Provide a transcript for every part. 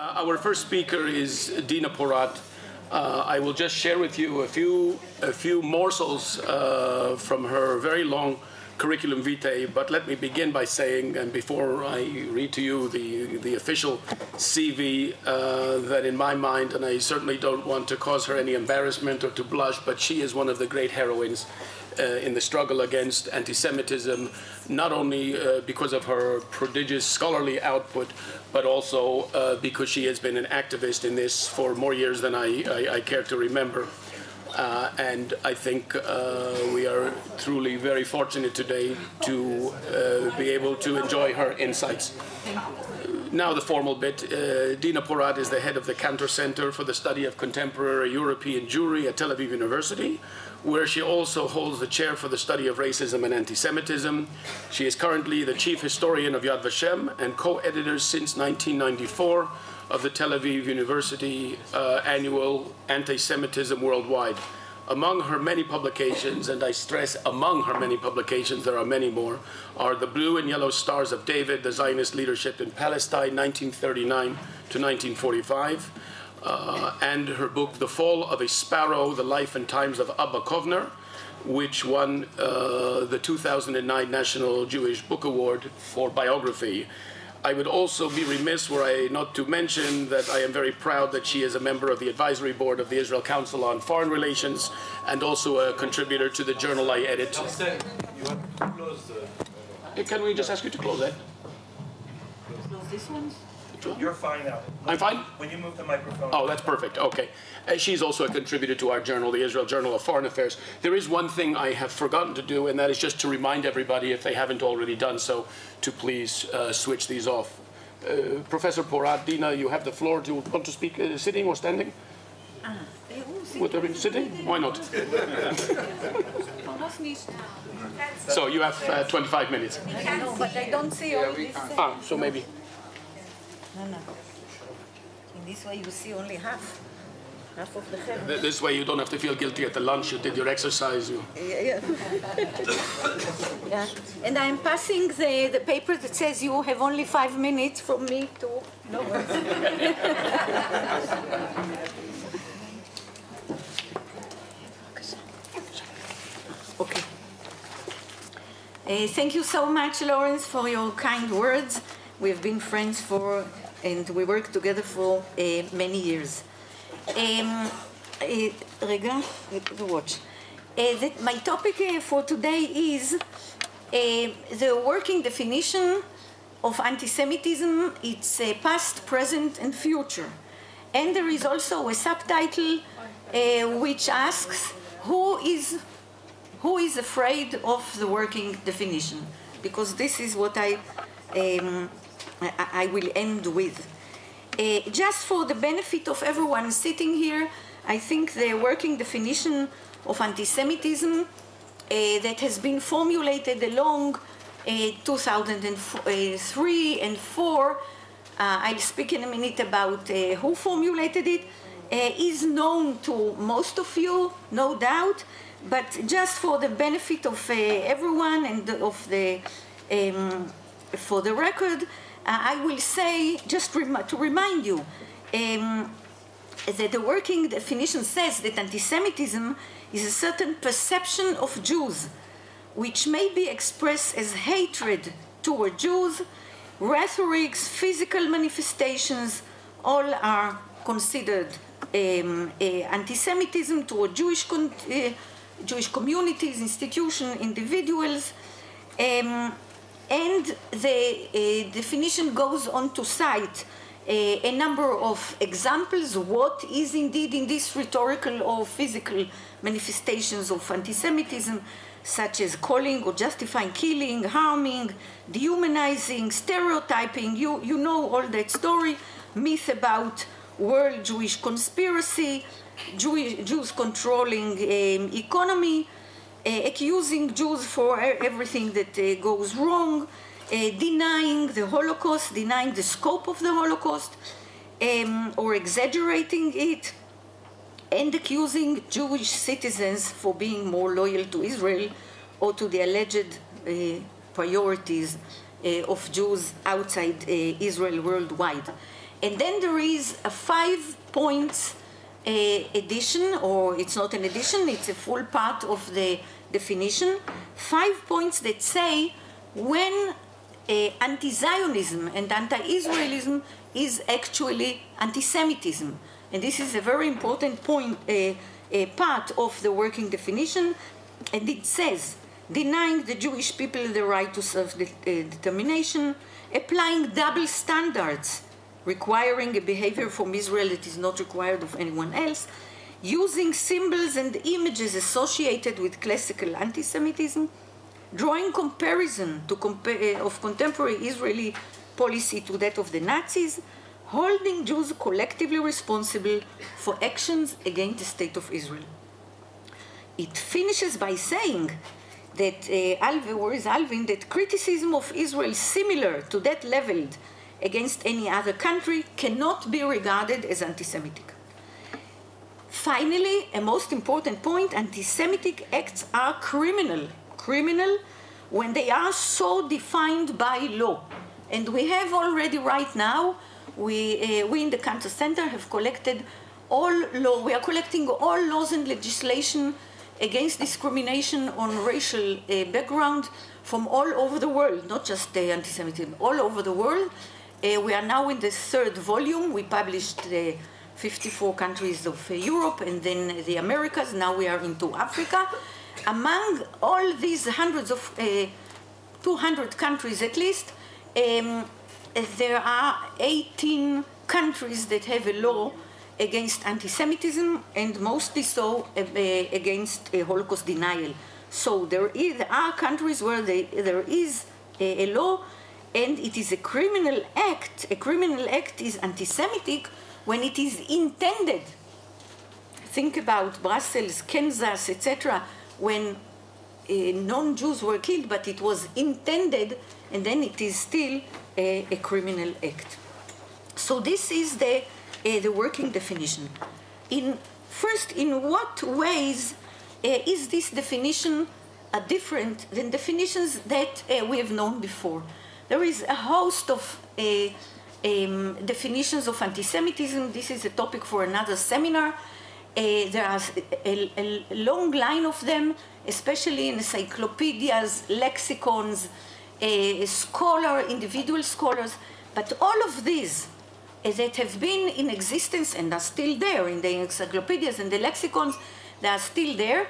Our first speaker is Dina Porat. I will just share with you a few morsels from her very long curriculum vitae, but let me begin by saying, and before I read to you the official CV, that in my mind, and I certainly don't want to cause her any embarrassment or to blush, but she is one of the great heroines in the struggle against anti-Semitism, not only because of her prodigious scholarly output, but also because she has been an activist in this for more years than I care to remember. And I think we are truly very fortunate today to be able to enjoy her insights. Now the formal bit. Dina Porat is the head of the Cantor Center for the Study of Contemporary European Jewry at Tel Aviv University, where she also holds the chair for the study of racism and anti-Semitism. She is currently the chief historian of Yad Vashem and co-editor since 1994 of the Tel Aviv University annual Anti-Semitism Worldwide. Among her many publications, and I stress among her many publications, there are many more, are The Blue and Yellow Stars of David, the Zionist Leadership in Palestine, 1939 to 1945, and her book, The Fall of a Sparrow, The Life and Times of Abba Kovner, which won the 2009 National Jewish Book Award for biography. I would also be remiss were I not to mention that I am very proud that she is a member of the advisory board of the Israel Council on Foreign Relations and also a contributor to the journal I edit. You have to close Can we just ask you to close that? Close this one? You're fine now. I'm fine? When you move the microphone. Oh, that's perfect. Okay. She's also a contributor to our journal, the Israel Journal of Foreign Affairs. There is one thing I have forgotten to do, and that is just to remind everybody, if they haven't already done so, to please switch these off. Professor Porat, Dina, you have the floor. Do you want to speak sitting or standing? Sitting? Why not? So you have 25 minutes. No, but I don't see all this. So maybe. No. In this way you see only half of the head. This way you don't have to feel guilty at the lunch. You did your exercise. Yeah. Yeah. And I'm passing the paper that says you have only 5 minutes from me to... No. Okay. Thank you so much, Laurence, for your kind words. We've been friends and we worked together for many years. My topic for today is the working definition of anti-Semitism, its past, present, and future. And there is also a subtitle which asks, who is afraid of the working definition? Because this is what I will end with. Just for the benefit of everyone sitting here, I think the working definition of anti-Semitism that has been formulated along 2003 and 2004, I'll speak in a minute about who formulated it, is known to most of you, no doubt, but just for the benefit of everyone and for the record, I will say, just to remind you, that the working definition says that anti-Semitism is a certain perception of Jews, which may be expressed as hatred toward Jews, rhetorics, physical manifestations, all are considered anti-Semitism toward Jewish communities, institutions, individuals. And the definition goes on to cite a number of examples, what is indeed in these rhetorical or physical manifestations of anti-Semitism, such as calling or justifying killing, harming, dehumanizing, stereotyping. You know all that story, myth about world Jewish conspiracy, Jews controlling economy, accusing Jews for everything that goes wrong, denying the Holocaust, denying the scope of the Holocaust, or exaggerating it, and accusing Jewish citizens for being more loyal to Israel or to the alleged priorities of Jews outside Israel worldwide. And then there is a 5 points addition, or it's not an addition, it's a full part of the definition. 5 points that say when anti-Zionism and anti-Israelism is actually anti-Semitism. And this is a very important point, part of the working definition. And it says, denying the Jewish people the right to self-determination, applying double standards, requiring a behavior from Israel that is not required of anyone else, using symbols and images associated with classical anti-Semitism, drawing comparison of contemporary Israeli policy to that of the Nazis, holding Jews collectively responsible for actions against the state of Israel. It finishes by saying that Alvin, that criticism of Israel similar to that leveled against any other country cannot be regarded as anti-Semitic. Finally, a most important point, anti-Semitic acts are criminal when they are so defined by law. And we have already right now, we in the Cancer Center have collected we are collecting all laws and legislation against discrimination on racial background from all over the world, not just anti-Semitism, all over the world. We are now in the 3rd volume. We published 54 countries of Europe and then the Americas. Now we are into Africa. Among all these hundreds of 200 countries at least, there are 18 countries that have a law against anti-Semitism, and mostly so against Holocaust denial. So there are countries where there is a law, and it is a criminal act. A criminal act is anti-Semitic when it is intended. Think about Brussels, Kansas, etc., when non-Jews were killed, but it was intended, and then it is still a criminal act. So this is the working definition. First, in what ways is this definition different than definitions that we have known before? There is a host of definitions of anti-Semitism. This is a topic for another seminar. There are a long line of them, especially in encyclopedias, lexicons, individual scholars. But all of these that have been in existence and are still there in the encyclopedias and the lexicons, they are still there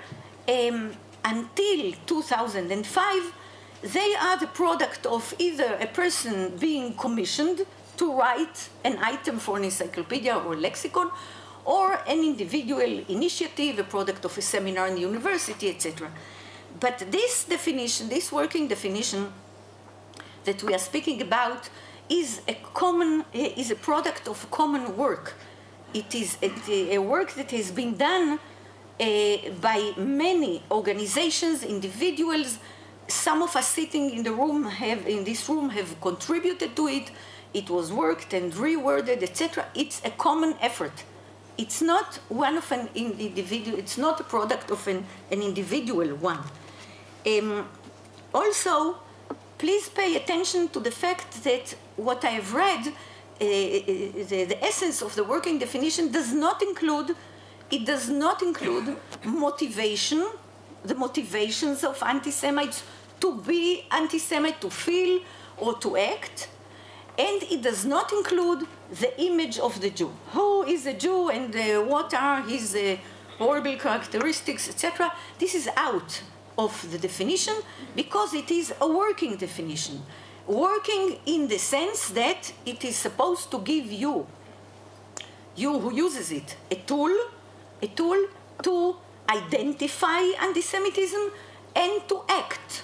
until 2005. They are the product of either a person being commissioned to write an item for an encyclopedia or lexicon, or an individual initiative, a product of a seminar in the university, etc. But this definition, this working definition that we are speaking about, is a product of common work. It is a work that has been done by many organizations, individuals. Some of us sitting in this room have contributed to it. It was worked and reworded, etc. It's a common effort. It's not one of an individual. It's not a product of an individual one. Also, please pay attention to the fact that what I have read, the essence of the working definition does not include motivation, the motivations of anti-Semites to be anti-Semite, to feel or to act, and it does not include the image of the Jew. Who is a Jew and what are his horrible characteristics, etc. This is out of the definition because it is a working definition. Working in the sense that it is supposed to give you who uses it, a tool to identify anti-Semitism and to act,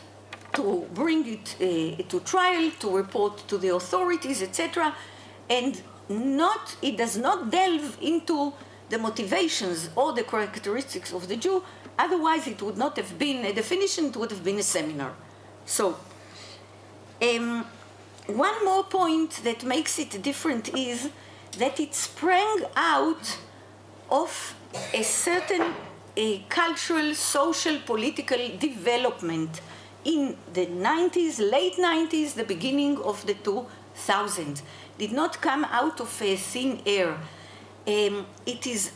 to bring it to trial, to report to the authorities, etc. And it does not delve into the motivations or the characteristics of the Jew. Otherwise, it would not have been a definition, it would have been a seminar. So, one more point that makes it different is that it sprang out of a certain cultural, social, political development in the 90s, late 90s, the beginning of the 2000s. did not come out of thin air. It is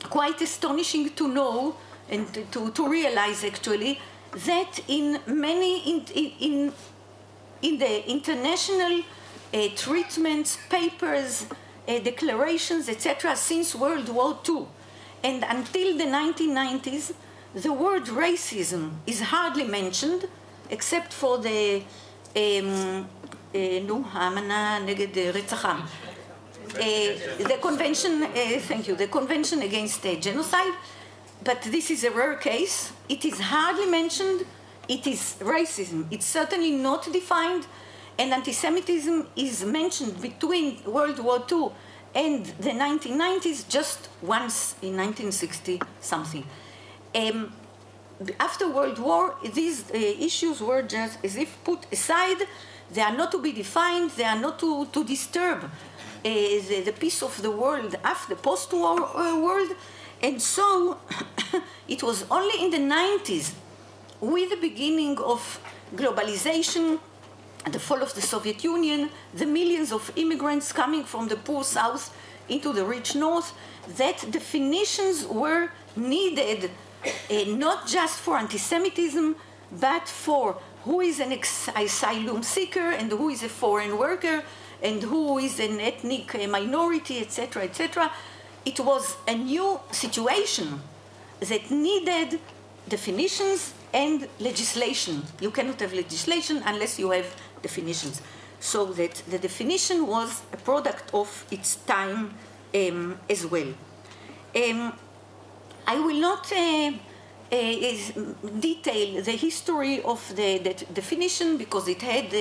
quite astonishing to know and to realize actually that in many in the international treatments, papers, declarations, etc., since World War II and until the 1990s, the word racism is hardly mentioned, except for the האמנה נגד רצח עם. The convention, thank you, the convention against genocide, but this is a rare case. It is hardly mentioned. It is racism. It's certainly not defined, and anti-Semitism is mentioned between World War II and the 1990s just once in 1960 something. After World War, these issues were just as if put aside. They are not to be defined. They are not to disturb the peace of the world after the post-war world. And so it was only in the 90s, with the beginning of globalization, the fall of the Soviet Union, the millions of immigrants coming from the poor South into the rich North, that definitions were needed, not just for anti-Semitism, but for who is an asylum seeker and who is a foreign worker and who is an ethnic minority, etc., etc. It was a new situation that needed definitions and legislation. You cannot have legislation unless you have definitions. So that the definition was a product of its time as well. I will not detail the history of the definition because it had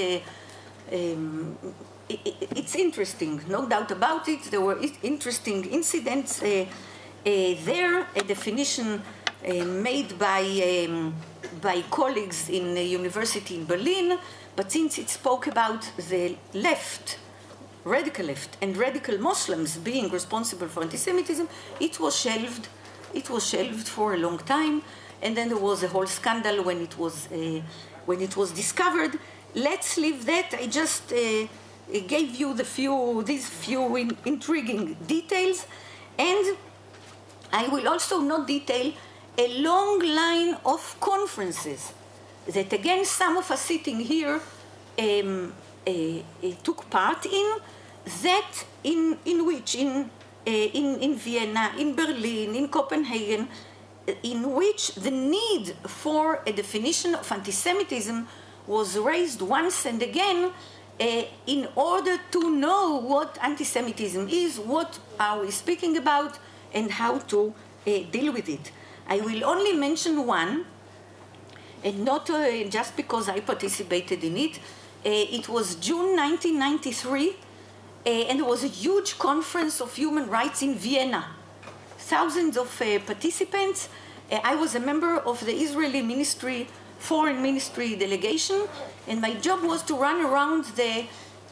it's interesting, no doubt about it. There were interesting incidents there. A definition made by colleagues in the university in Berlin, but since it spoke about the left, radical left, and radical Muslims being responsible for anti-Semitism, it was shelved. It was shelved for a long time, and then there was a whole scandal when it was discovered. Let's leave that. I just gave you these few intriguing details, and I will also not detail a long line of conferences that, again, some of us sitting here took part in. That in which in Vienna, in Berlin, in Copenhagen, in which the need for a definition of anti-Semitism was raised once and again in order to know what anti-Semitism is, what are we speaking about, and how to deal with it. I will only mention one, and not just because I participated in it. It was June 1993, and there was a huge conference of human rights in Vienna. Thousands of participants. I was a member of the Israeli Foreign Ministry delegation, and my job was to run around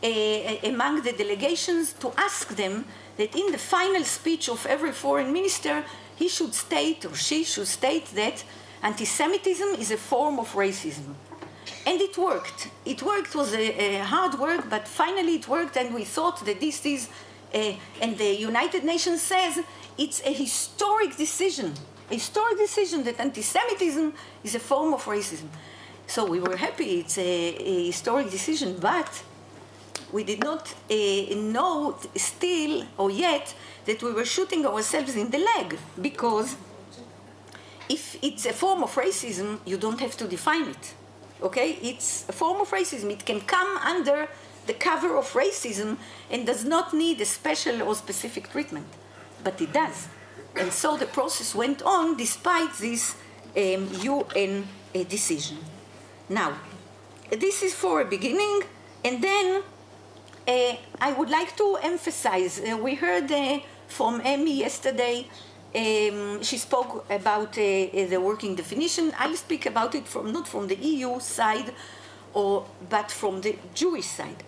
among the delegations to ask them that in the final speech of every foreign minister, he should state, or she should state, that anti-Semitism is a form of racism. And it worked. It worked. It was a hard work, but finally it worked, and we thought that this is, and the United Nations says, it's a historic decision that anti-Semitism is a form of racism. So we were happy. It's a historic decision, but we did not know still or yet that we were shooting ourselves in the leg, because if it's a form of racism, you don't have to define it. Okay? It's a form of racism. It can come under the cover of racism and does not need a special or specific treatment. But it does. And so the process went on despite this UN decision. Now, this is for a beginning, and then I would like to emphasize, we heard from Amy yesterday. She spoke about the working definition. I'll speak about it not from the EU side, but from the Jewish side.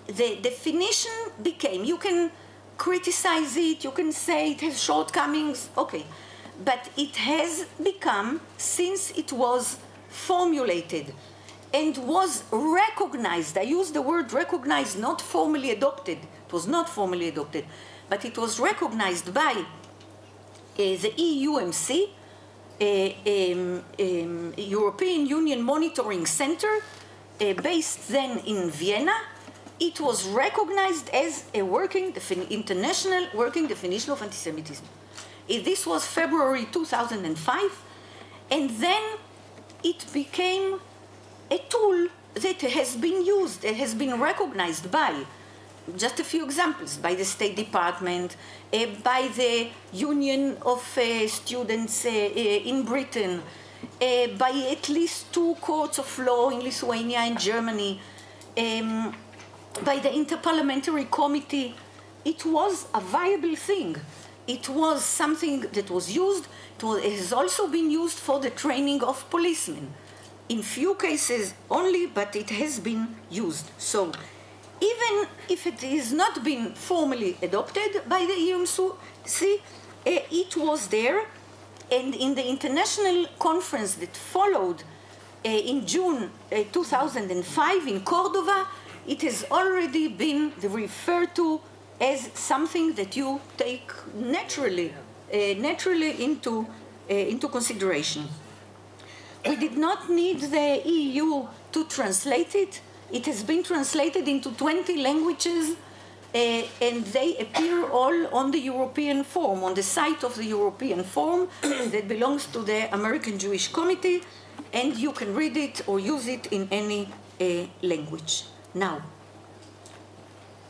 The definition became, you can criticize it, you can say it has shortcomings, okay. But it has become, since it was formulated and was recognized. I use the word recognized, not formally adopted. It was not formally adopted, but it was recognized by the EUMC, European Union Monitoring Center, based then in Vienna. It was recognized as a international working definition of anti-Semitism. This was February 2005, and then it became a tool that has been used, it has been recognized by, just a few examples, by the State Department, by the Union of Students in Britain, by at least 2 courts of law in Lithuania and Germany, by the Interparliamentary Committee. It was a viable thing. It was something that was used. It has also been used for the training of policemen. In few cases only, but it has been used. So even if it has not been formally adopted by the EUMC, it was there. And in the international conference that followed in June 2005 in Cordova, it has already been referred to as something that you take naturally into consideration. We did not need the EU to translate it. It has been translated into 20 languages, and they appear all on the European Forum, on the site of the European Forum that belongs to the American Jewish Committee, and you can read it or use it in any language. Now,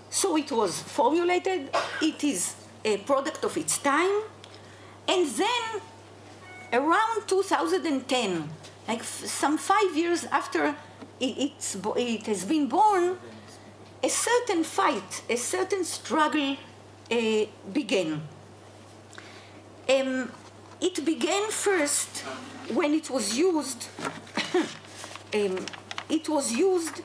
so it was formulated, it is a product of its time, and then around 2010, like some 5 years after it has been born, a certain fight, a certain struggle began. It began first when it was used. It was used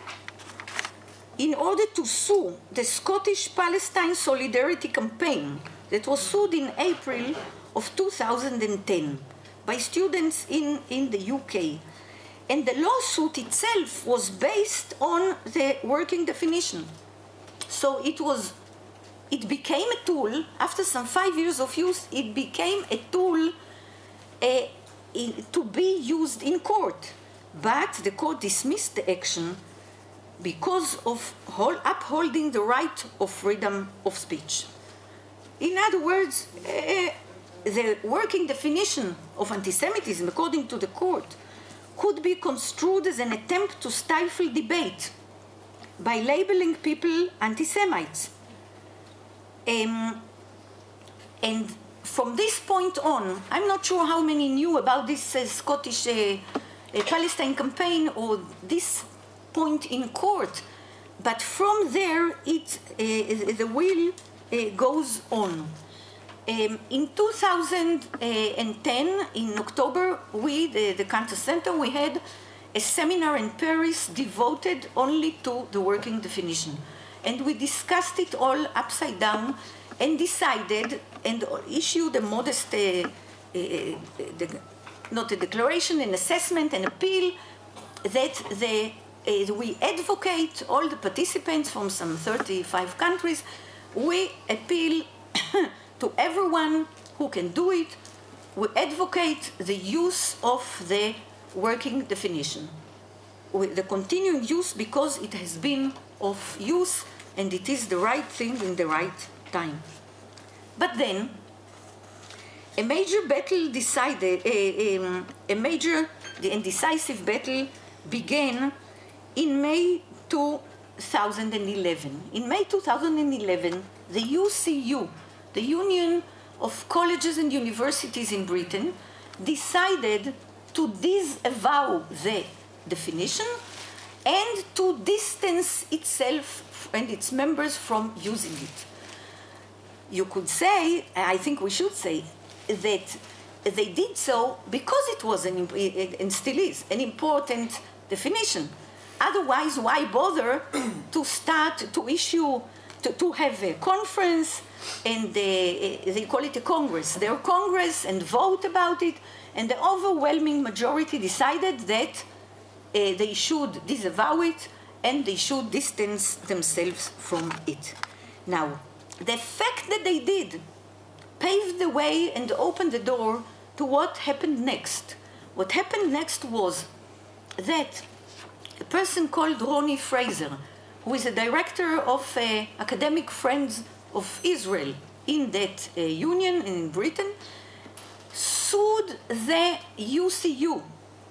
in order to sue the Scottish Palestine Solidarity Campaign that was sued in April of 2010 by students in the UK. And the lawsuit itself was based on the working definition. So it became a tool, after some 5 years of use, it became a tool to be used in court. But the court dismissed the action because of upholding the right of freedom of speech. In other words, the working definition of anti-Semitism, according to the court, could be construed as an attempt to stifle debate by labeling people anti-Semites. And from this point on, I'm not sure how many knew about this Scottish Palestine campaign or this point in court, but from there the wheel goes on. In 2010, in October, the Cantor Center, we had a seminar in Paris devoted only to the working definition. And we discussed it all upside down and decided and issued a modest, not a declaration, an assessment, an appeal that we advocate, all the participants from some 35 countries, we appeal to everyone who can do it. We advocate the use of the working definition, with the continuing use, because it has been of use and it is the right thing in the right time. But then, a major battle decided, a major and decisive battle began in May 2011. In May 2011, the UCU, the Union of Colleges and Universities in Britain, decided to disavow the definition and to distance itself and its members from using it. You could say, I think we should say, that they did so because it was and still is an important definition. Otherwise, why bother to start to issue, to have a conference, and they call it a congress, their congress, and vote about it, and the overwhelming majority decided that they should disavow it, and they should distance themselves from it. Now, the fact that they did paved the way and opened the door to what happened next. What happened next was that a person called Ronnie Fraser, who is a director of Academic Friends of Israel in that union in Britain, sued the UCU,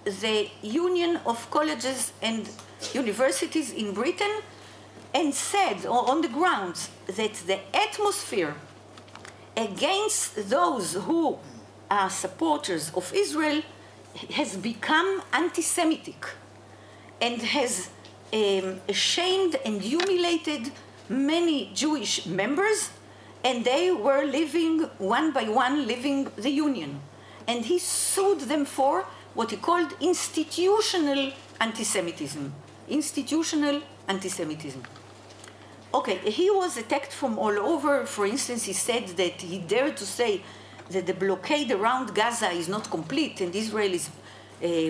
the Union of Colleges and Universities in Britain, and said on the grounds that the atmosphere against those who are supporters of Israel has become anti-Semitic and has shamed and humiliated many Jewish members, and they were living one by one, leaving the union. And he sued them for what he called institutional anti-Semitism. Institutional anti-Semitism. Okay, he was attacked from all over. For instance, he said that he dared to say that the blockade around Gaza is not complete, and Israel is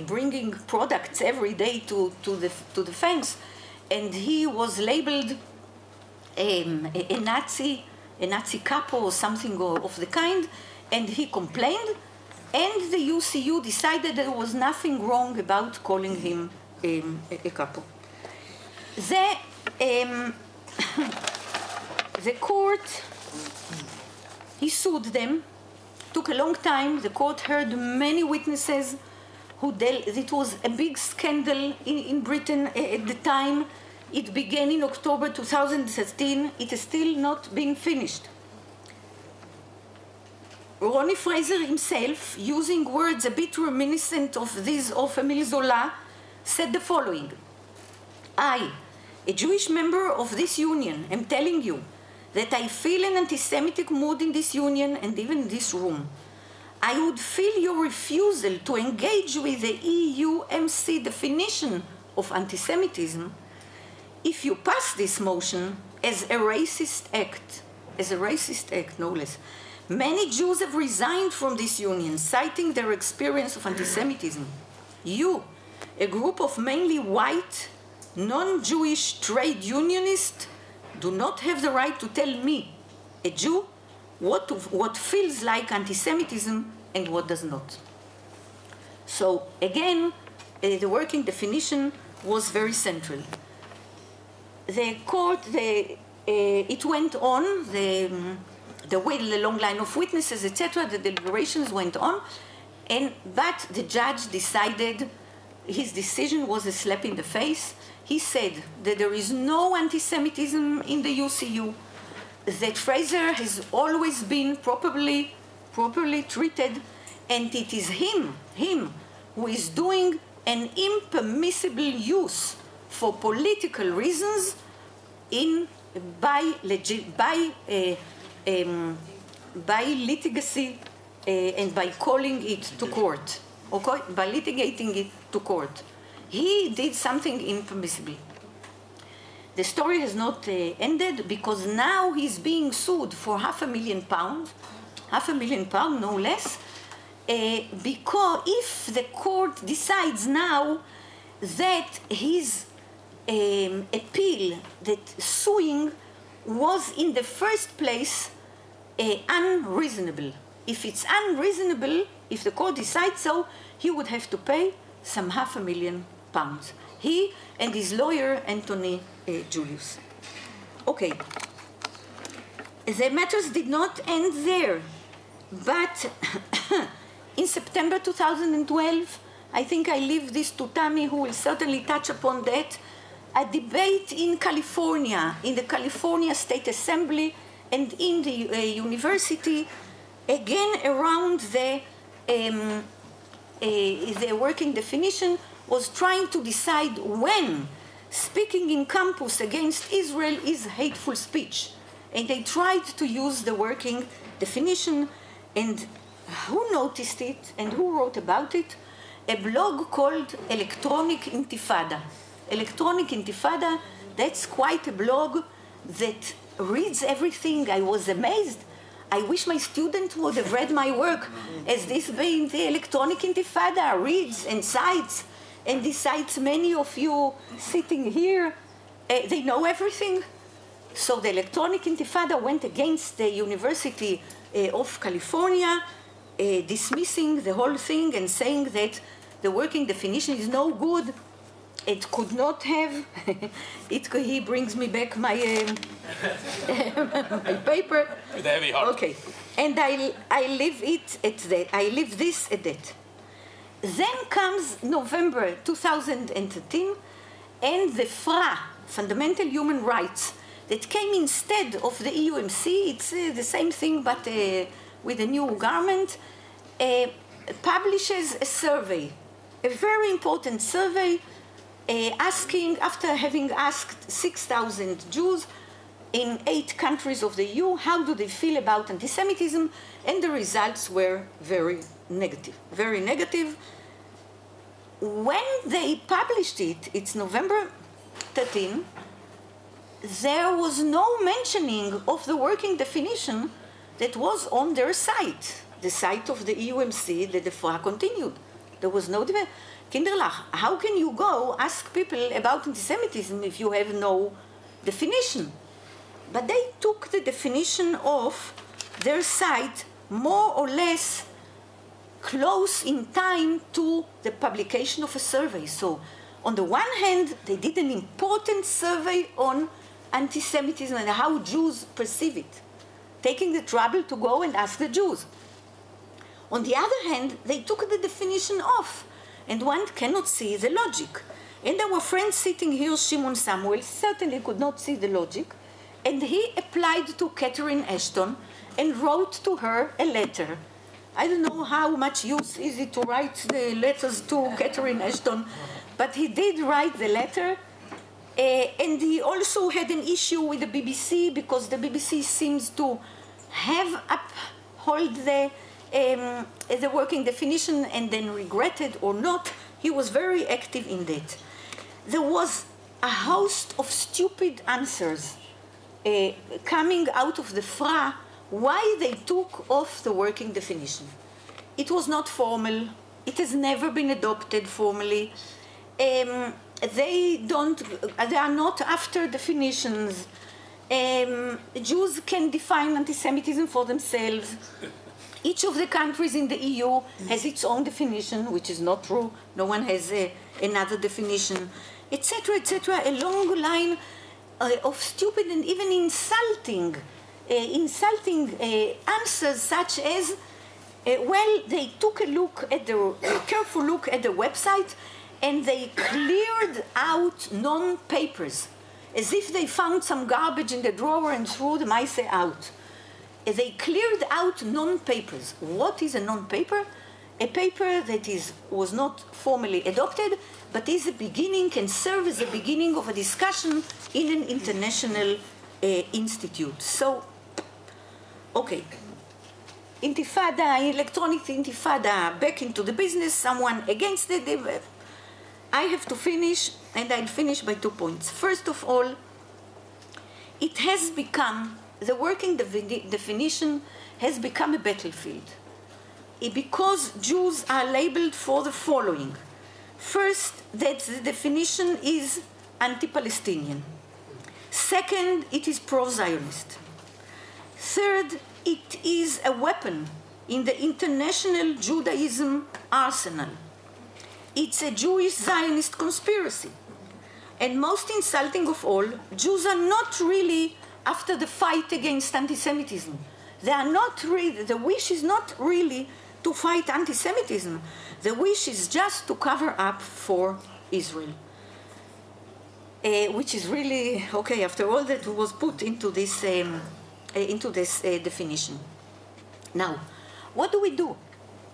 bringing products every day to the fence. And he was labeled a Nazi capo or something of the kind, and he complained, and the UCU decided there was nothing wrong about calling him a capo. The court, he sued them. Took a long time. The court heard many witnesses it was a big scandal in Britain at the time. It began in October 2013. It is still not being finished. Ronnie Fraser himself, using words a bit reminiscent of these of Émile Zola, said the following: I, a Jewish member of this union, am telling you that I feel an anti-Semitic mood in this union and even in this room. I would feel your refusal to engage with the EUMC definition of anti-Semitism if you pass this motion as a racist act, no less. Many Jews have resigned from this union, citing their experience of anti-Semitism. You, a group of mainly white, non-Jewish trade unionists, do not have the right to tell me, a Jew, what feels like anti-Semitism and what does not. So again, the working definition was very central. The court, it went on, the long line of witnesses, etc., the deliberations went on, but the judge decided, his decision was a slap in the face. He said that there is no anti-Semitism in the UCU, that Fraser has always been properly treated, and it is him who is doing an impermissible use for political reasons by litigacy and by calling it to court, okay? By litigating it to court. He did something impermissible. The story has not ended, because now he's being sued for £500,000, no less, because if the court decides now that his appeal, that suing was in the first place unreasonable. If it's unreasonable, if the court decides so, he would have to pay some £500,000. He and his lawyer, Anthony Julius. Okay. The matters did not end there, but in September 2012, I think I leave this to Tammy, who will certainly touch upon that, a debate in California, in the California State Assembly and in the university, again around the working definition, was trying to decide when speaking in campus against Israel is hateful speech. And they tried to use the working definition, and who noticed it and who wrote about it? A blog called Electronic Intifada. Electronic Intifada, that's quite a blog that reads everything. I was amazed. I wish my student would have read my work as this being the Electronic Intifada reads and cites and besides many of you sitting here, they know everything. So the electronic intifada went against the University of California, dismissing the whole thing and saying that the working definition is no good. It could not have. He brings me back my my paper. With a heavy heart. Okay, and I leave it at that. I leave this at that. Then comes November 2013, and the FRA, Fundamental Human Rights, that came instead of the EUMC. It's the same thing, but with a new garment. Publishes a survey, a very important survey. Asking, after having asked 6,000 Jews in 8 countries of the EU, how do they feel about anti-Semitism, and the results were very negative, very negative. When they published it, it's November 13, there was no mentioning of the working definition that was on their site, the site of the EUMC that the FRA continued. There was no Kinderlach, how can you go ask people about anti-Semitism if you have no definition? But they took the definition of their site more or less close in time to the publication of a survey. So on the one hand, they did an important survey on anti-Semitism and how Jews perceive it, taking the trouble to go and ask the Jews. On the other hand, they took the definition off, and one cannot see the logic. And there were friends sitting here, Shimon Samuels, certainly could not see the logic, and he applied to Catherine Ashton and wrote to her a letter. I don't know how much use is it to write the letters to Catherine Ashton, but he did write the letter, and he also had an issue with the BBC because the BBC seems to have uphold the working definition and then regretted or not. He was very active in that. There was a host of stupid answers coming out of the FRA why they took off the working definition. It was not formal. It has never been adopted formally. They are not after definitions. Jews can define anti-Semitism for themselves. Each of the countries in the EU has its own definition, which is not true. No one has another definition, etc., etc. A long line of stupid and even insulting answers, such as, well, they took a careful look at the website, and they cleared out non-papers, as if they found some garbage in the drawer and threw the mice out. They cleared out non-papers. What is a non-paper? A paper that was not formally adopted, but is a beginning, can serve as a beginning of a discussion in an international institute. So, okay. Intifada, electronic intifada, back into the business, someone against it. I have to finish, and I'll finish by 2 points. First of all, it has become, the working definition has become a battlefield. Because Jews are labeled for the following. First, that the definition is anti-Palestinian. Second, it is pro-Zionist. Third, it is a weapon in the international Judaism arsenal. It's a Jewish Zionist conspiracy. And most insulting of all, Jews are not really after the fight against anti-Semitism. They are not really, the wish is not really to fight anti-Semitism. The wish is just to cover up for Israel. Which is really, okay, after all that was put into this definition. Now, what do?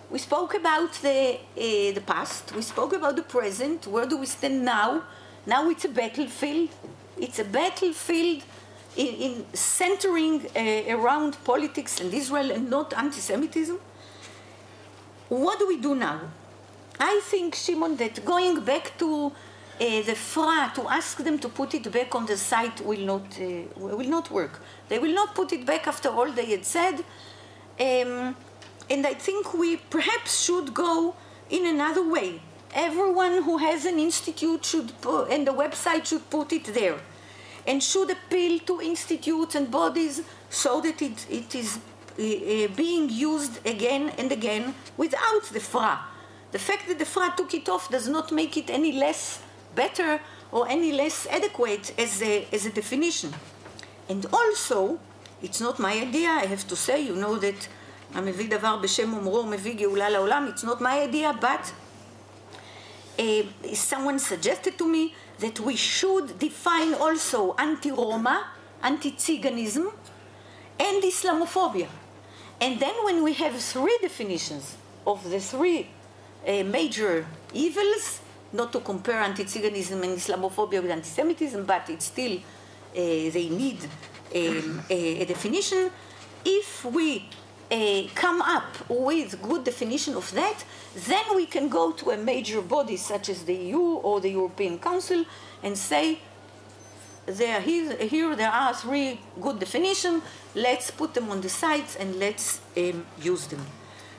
We spoke about the past, we spoke about the present. Where do we stand now? Now it's a battlefield. It's a battlefield in centering around politics and Israel and not anti-Semitism. What do we do now? I think, Shimon, that going back to the FRA to ask them to put it back on the site will not work. They will not put it back after all they had said. And I think we perhaps should go in another way. everyone who has an institute should and the website should put it there, and should appeal to institutes and bodies so that it is being used again and again without the FRA. The fact that the FRA took it off does not make it any less better or any less adequate as a definition. And also, it's not my idea, I have to say, you know that המביא דבר בשם אומרו מביא גאולה לעולם, it's not my idea, but someone suggested to me that we should define also anti-Roma, anti-Tsiganism, and Islamophobia. And then when we have three definitions of the three major evils, not to compare anti-Tsiganism and Islamophobia with anti-Semitism, but it's still, they need a definition. If we come up with good definition of that, then we can go to a major body such as the EU or the European Council and say, here there are three good definitions, let's put them on the sites and let's use them.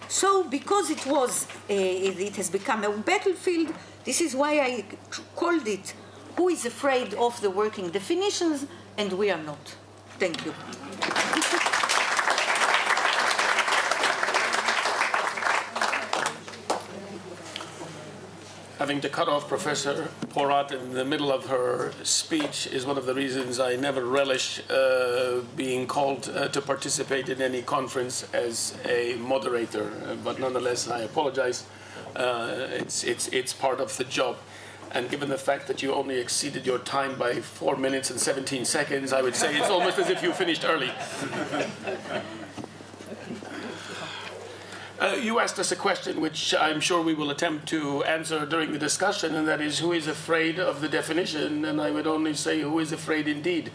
So because it has become a battlefield, this is why I called it Who is Afraid of the Working Definitions, and we are not. Thank you. Having to cut off Professor Porat in the middle of her speech is one of the reasons I never relish being called to participate in any conference as a moderator. But nonetheless, I apologize. It's part of the job. And given the fact that you only exceeded your time by 4 minutes and 17 seconds, I would say it's almost as if you finished early. You asked us a question which I'm sure we will attempt to answer during the discussion, and that is, who is afraid of the definition? And I would only say, who is afraid indeed?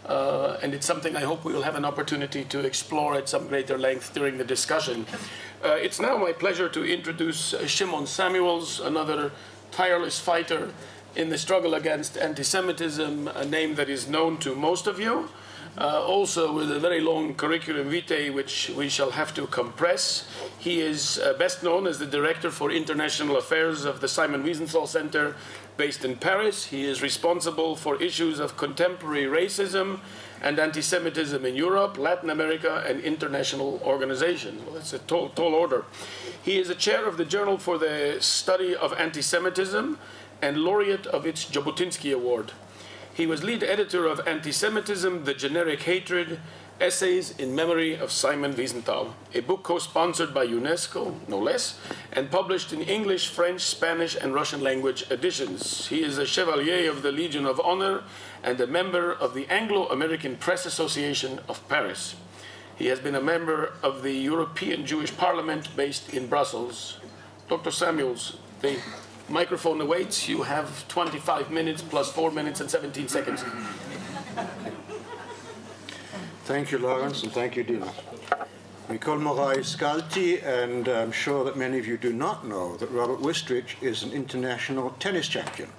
And it's something I hope we will have an opportunity to explore at some greater length during the discussion. It's now my pleasure to introduce Shimon Samuels, another tireless fighter in the struggle against anti-Semitism, a name that is known to most of you. Also with a very long curriculum vitae, which we shall have to compress. He is best known as the Director for International Affairs of the Simon Wiesenthal Center, based in Paris. He is responsible for issues of contemporary racism and anti-Semitism in Europe, Latin America, and international organizations. Well, that's a tall order. He is a chair of the Journal for the Study of Anti-Semitism and laureate of its Jabotinsky Award. He was lead editor of Antisemitism, The Generic Hatred, Essays in Memory of Simon Wiesenthal, a book co-sponsored by UNESCO, no less, and published in English, French, Spanish, and Russian language editions. He is a Chevalier of the Legion of Honor and a member of the Anglo-American Press Association of Paris. He has been a member of the European Jewish Parliament based in Brussels. Dr. Samuels, the microphone awaits. You have 25 minutes plus 4 minutes and 17 seconds. Thank you, Laurence, and thank you, Dina. Mikol Morai Skalti, and I'm sure that many of you do not know that Robert Wistrich is an international tennis champion.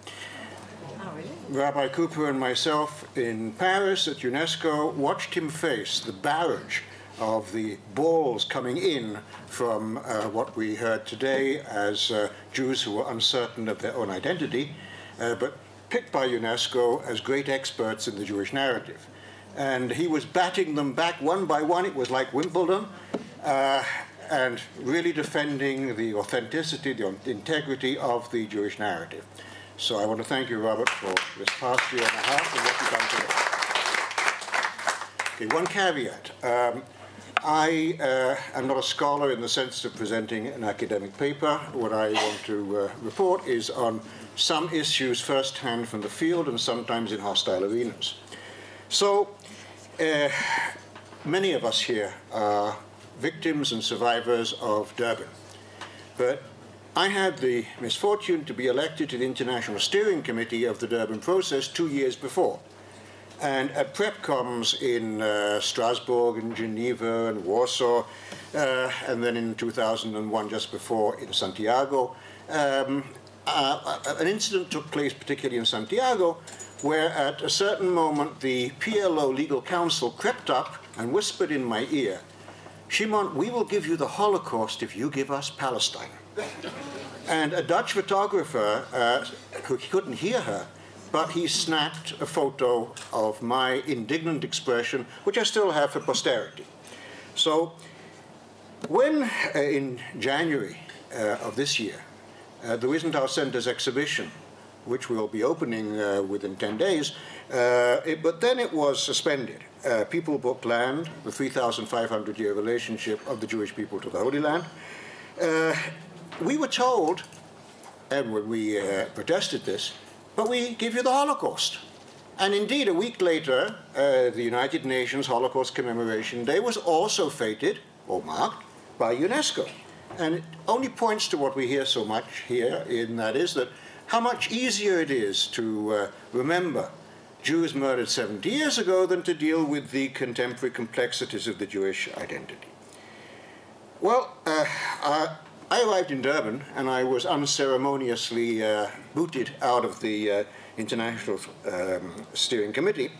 Oh, really? Rabbi Cooper and myself in Paris at UNESCO watched him face the barrage of the balls coming in from what we heard today as Jews who were uncertain of their own identity, but picked by UNESCO as great experts in the Jewish narrative. And he was batting them back one by one. It was like Wimbledon, and really defending the authenticity, the integrity of the Jewish narrative. So I want to thank you, Robert, for this past year and a half and what you've done today. Okay, one caveat. I am not a scholar in the sense of presenting an academic paper. What I want to report is on some issues firsthand from the field and sometimes in hostile arenas. So, many of us here are victims and survivors of Durban. But I had the misfortune to be elected to the International Steering Committee of the Durban process 2 years before. And at PrepComs in Strasbourg and Geneva and Warsaw, and then in 2001, just before, in Santiago, an incident took place, particularly in Santiago, where at a certain moment the PLO legal counsel crept up and whispered in my ear, "Shimon, we will give you the Holocaust if you give us Palestine." And a Dutch photographer, who couldn't hear her, but he snapped a photo of my indignant expression, which I still have for posterity. So when, in January of this year, the Wiesenthal Center's exhibition, which will be opening within 10 days, but then it was suspended. People booked land, the 3,500-year relationship of the Jewish people to the Holy Land. We were told, and when we protested this, but we give you the Holocaust. And indeed, a week later, the United Nations Holocaust Commemoration Day was also fated, or marked, by UNESCO. And it only points to what we hear so much here, and that is that how much easier it is to remember Jews murdered 70 years ago than to deal with the contemporary complexities of the Jewish identity. Well, I arrived in Durban, and I was unceremoniously booted out of the International Steering Committee.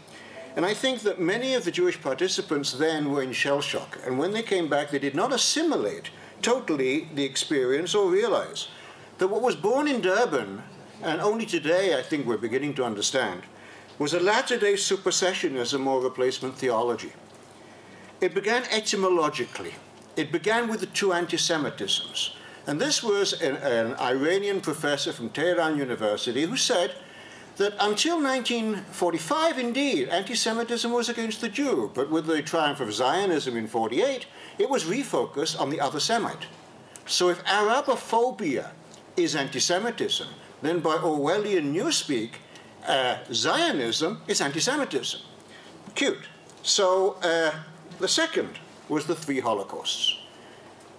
And I think that many of the Jewish participants then were in shell shock. And when they came back, they did not assimilate totally the experience or realize that what was born in Durban, and only today I think we're beginning to understand, was a latter-day supersessionism or replacement theology. It began etymologically. It began with the two anti-Semitisms. And this was an Iranian professor from Tehran University who said that until 1945, indeed, anti-Semitism was against the Jew, but with the triumph of Zionism in 48, it was refocused on the other Semite. So if Arabophobia is anti-Semitism, then by Orwellian newspeak, Zionism is anti-Semitism. Cute. So the second was the three Holocausts.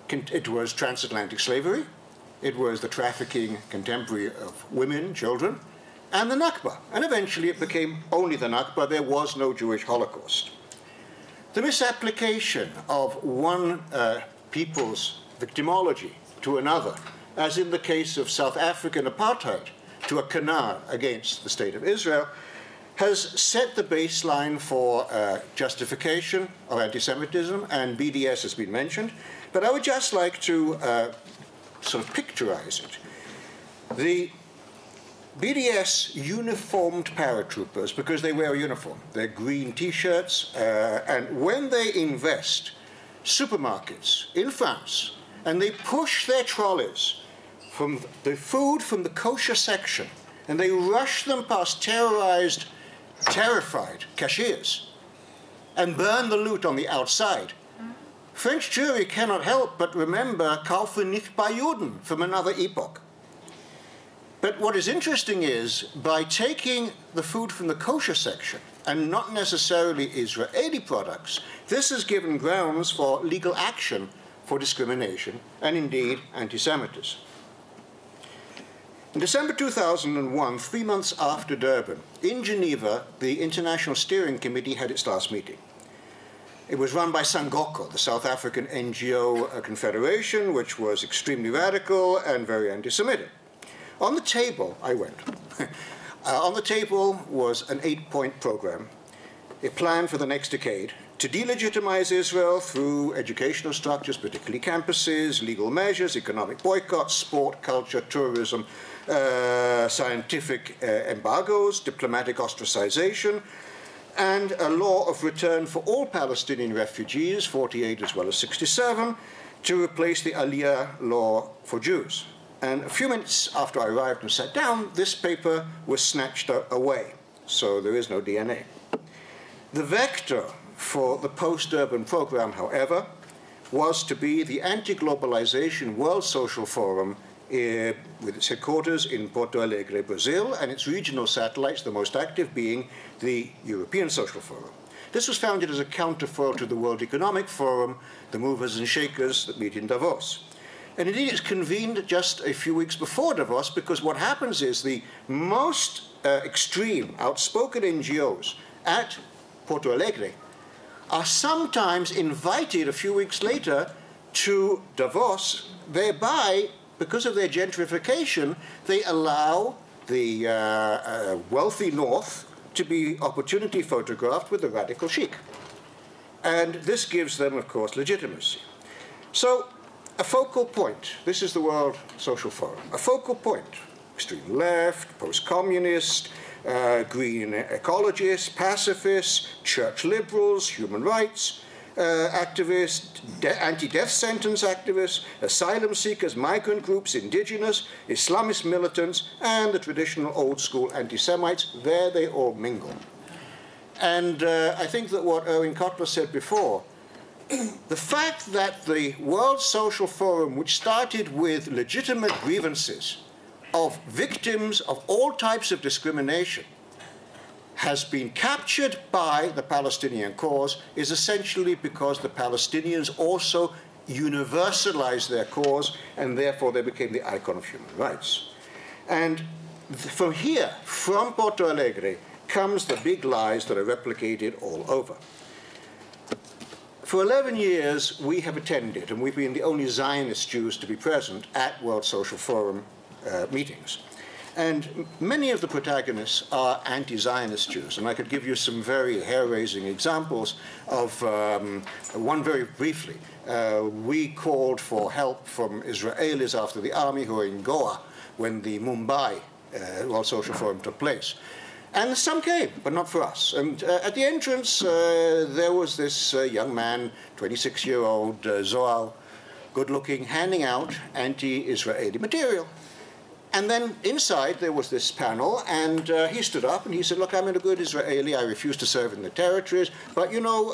It was transatlantic slavery, it was the trafficking contemporary of women, children, and the Nakba. And eventually it became only the Nakba. There was no Jewish Holocaust. The misapplication of one people's victimology to another, as in the case of South African apartheid, to a canard against the State of Israel, has set the baseline for justification of anti-Semitism, and BDS has been mentioned. But I would just like to sort of picturize it. The BDS uniformed paratroopers, because they wear a uniform, they're green T-shirts, and when they invest supermarkets in France, and they push their trolleys from the food from the kosher section, and they rush them past terrified cashiers, and burn the loot on the outside, French Jewry cannot help but remember Kaufe nicht bei Juden from another epoch. But what is interesting is, by taking the food from the kosher section, and not necessarily Israeli products, this has given grounds for legal action for discrimination, and indeed anti-Semitism. In December 2001, 3 months after Durban, in Geneva, the International Steering Committee had its last meeting. It was run by Sangoko, the South African NGO confederation, which was extremely radical and very anti-Semitic. On the table, I went. On the table was an 8-point program, a plan for the next decade to delegitimize Israel through educational structures, particularly campuses, legal measures, economic boycotts, sport, culture, tourism, scientific embargoes, diplomatic ostracization, and a law of return for all Palestinian refugees, 48 as well as 67, to replace the Aliyah law for Jews. And a few minutes after I arrived and sat down, this paper was snatched away, so there is no DNA. The vector for the post-Durban program, however, was to be the Anti-Globalization World Social Forum with its headquarters in Porto Alegre, Brazil, and its regional satellites, the most active being the European Social Forum. This was founded as a counterfoil to the World Economic Forum, the movers and shakers that meet in Davos. And indeed, it's convened just a few weeks before Davos, because what happens is the most extreme, outspoken NGOs at Porto Alegre are sometimes invited a few weeks later to Davos, thereby, because of their gentrification, they allow the wealthy North to be opportunity photographed with the radical chic. And this gives them, of course, legitimacy. So a focal point. This is the World Social Forum. A focal point. Extreme left, post-communist, green ecologists, pacifists, church liberals, human rights activists, anti-death sentence activists, asylum seekers, migrant groups, indigenous, Islamist militants, and the traditional old-school anti-Semites. There they all mingle. And I think that what Erwin Kotler said before, the fact that the World Social Forum, which started with legitimate grievances of victims of all types of discrimination, has been captured by the Palestinian cause is essentially because the Palestinians also universalized their cause, and therefore they became the icon of human rights. And from here, from Porto Alegre, comes the big lies that are replicated all over. For 11 years, we have attended, and we've been the only Zionist Jews to be present at World Social Forum meetings. And many of the protagonists are anti-Zionist Jews, and I could give you some very hair-raising examples of one very briefly. We called for help from Israelis after the army who were in Goa when the Mumbai World Social Forum took place. And some came, but not for us. And at the entrance, there was this young man, 26-year-old Zohar, good-looking, handing out anti-Israeli material. And then inside there was this panel, and he stood up and he said, look, I'm a good Israeli, I refuse to serve in the territories, but you know,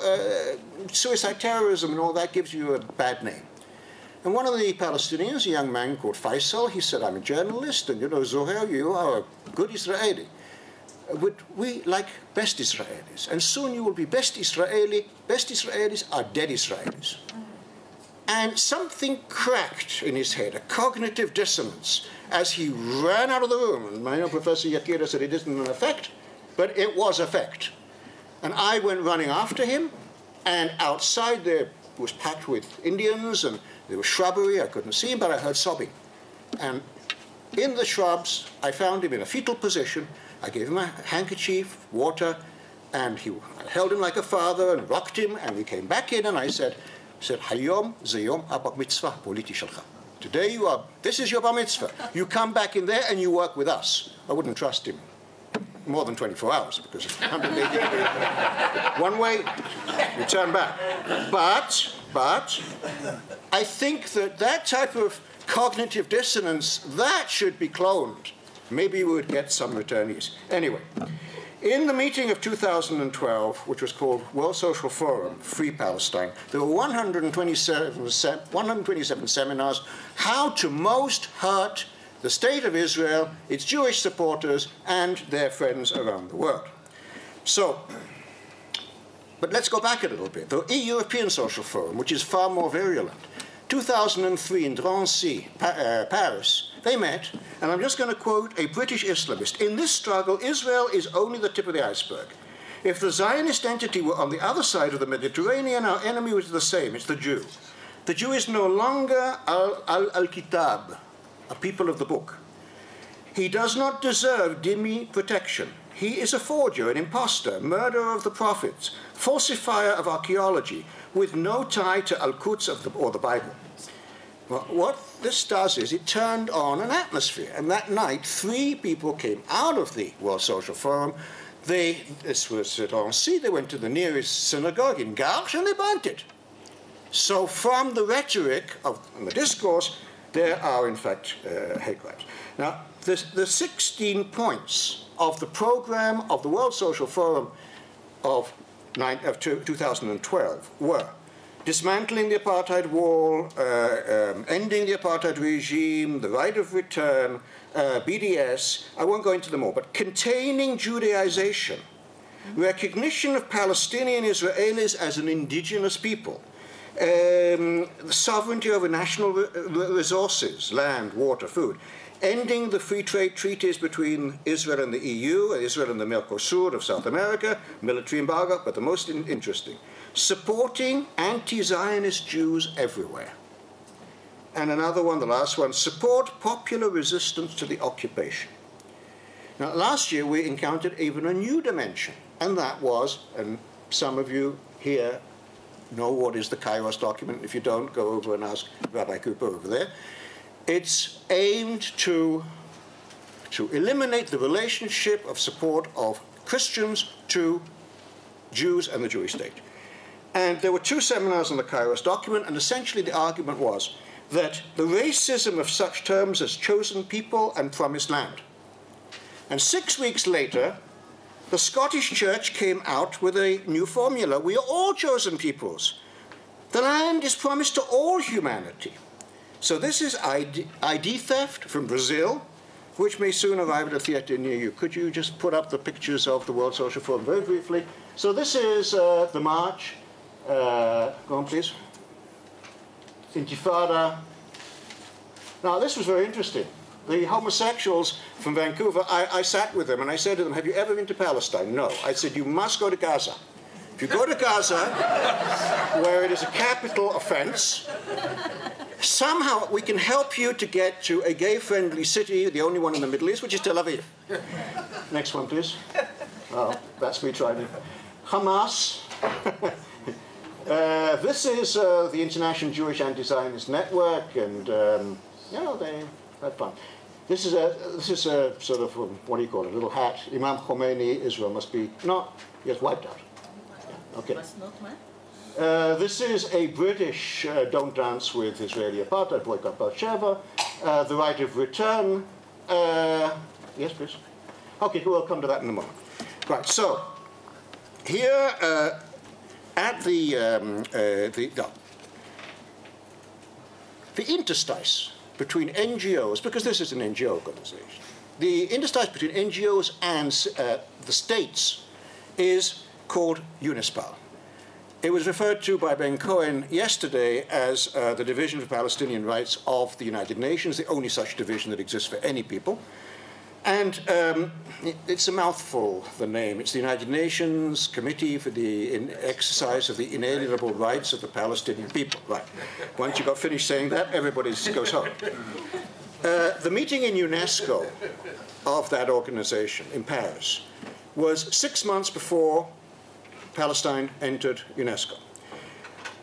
suicide terrorism and all that gives you a bad name. And one of the Palestinians, a young man called Faisal, he said, I'm a journalist, and you know, Zohar, you are a good Israeli. We like best Israelis, and soon you will be best Israeli. Best Israelis are dead Israelis. And something cracked in his head, a cognitive dissonance, as he ran out of the room. And I know Professor Yakira said it isn't an effect, but it was effect. And I went running after him, and outside there was packed with Indians, and there was shrubbery. I couldn't see him, but I heard sobbing. And in the shrubs, I found him in a fetal position. I gave him a handkerchief, water, and I held him like a father and rocked him, and we came back in, and I said, Hayom ze yom ha-bar mitzvah politi shelcha. Today this is your bar mitzvah. You come back in there and you work with us. I wouldn't trust him more than 24 hours because it's 180 degrees. One way, you turn back. But I think that type of cognitive dissonance, that should be cloned. Maybe we would get some returnees. Anyway, in the meeting of 2012, which was called World Social Forum, Free Palestine, there were 127 seminars, how to most hurt the state of Israel, its Jewish supporters, and their friends around the world. So, but let's go back a little bit. The European Social Forum, which is far more virulent, 2003 in Drancy, Paris, they met, and I'm just going to quote a British Islamist. In this struggle, Israel is only the tip of the iceberg. If the Zionist entity were on the other side of the Mediterranean, our enemy was the same. It's the Jew. The Jew is no longer al-Kitab, a people of the book. He does not deserve dhimmi protection. He is a forger, an impostor, murderer of the prophets, falsifier of archaeology, with no tie to Al-Quds or the Bible. Well, what this does is it turned on an atmosphere. And that night, 3 people came out of the World Social Forum. This was at Drancy. They went to the nearest synagogue in Garches and they burnt it. So from the rhetoric of the discourse, there are, in fact, hate crimes. Now, the 16 points of the program of the World Social Forum of 2012 were dismantling the apartheid wall, ending the apartheid regime, the right of return, BDS, I won't go into them all, but containing Judaization, recognition of Palestinian Israelis as an indigenous people, the sovereignty over national resources, land, water, food, ending the free trade treaties between Israel and the EU, Israel and the Mercosur of South America, military embargo, but the most interesting, supporting anti-Zionist Jews everywhere. And another one, the last one, support popular resistance to the occupation. Now, last year we encountered even a new dimension, and that was, and some of you here know what is the Kairos document. If you don't, go over and ask Rabbi Cooper over there. It's aimed to eliminate the relationship of support of Christians to Jews and the Jewish state. And there were 2 seminars on the Kairos document, and essentially the argument was that the racism of such terms as chosen people and promised land. And 6 weeks later, the Scottish Church came out with a new formula. We are all chosen peoples. The land is promised to all humanity. So this is ID theft from Brazil, which may soon arrive at a theater near you. Could you just put up the pictures of the World Social Forum very briefly? So this is the march. Go on, please. Intifada. Now, this was very interesting. The homosexuals from Vancouver, I sat with them and I said to them, have you ever been to Palestine? No. I said, you must go to Gaza. If you go to Gaza, where it is a capital offense, somehow we can help you to get to a gay-friendly city, the only one in the Middle East, which is Tel Aviv. Next one, please. Oh, that's me trying to. Hamas. This is the International Jewish Anti-Zionist Network, and you know, they have fun. This is a sort of what do you call it? A little hat. Imam Khomeini, Israel must be not yes wiped out. Yeah, okay. This is a British don't dance with Israeli apartheid, boycott Beersheba. The right of return. Yes, please. Okay, we'll come to that in a moment. Right. So here at the interstice between NGOs, because this is an NGO organization, the interstice between NGOs and the states is called UNISPAL. It was referred to by Ben Cohen yesterday as the Division for Palestinian Rights of the United Nations, the only such division that exists for any people. And it's a mouthful, the name. It's the United Nations Committee for the Exercise of the Inalienable Rights of the Palestinian People. Right. Once you got finished saying that, everybody goes home. The meeting in UNESCO of that organization in Paris was 6 months before Palestine entered UNESCO.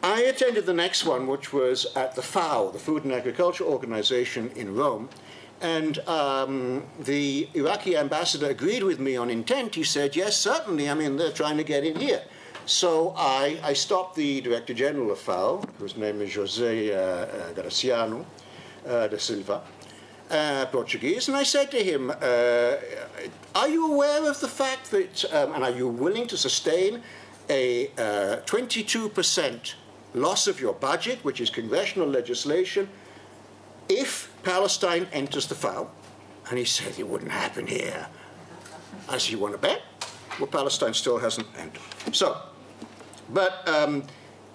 I attended the next one, which was at the FAO, the Food and Agriculture Organization in Rome. And the Iraqi ambassador agreed with me on intent. He said, yes, certainly. I mean, they're trying to get in here. So I stopped the Director General of FAO, whose name is José Graciano da Silva, Portuguese, and I said to him, are you aware of the fact that, and are you willing to sustain a 22% loss of your budget, which is congressional legislation, if Palestine enters the FAO? And he said, it wouldn't happen here. I said, you want to bet? Well, Palestine still hasn't entered. So, but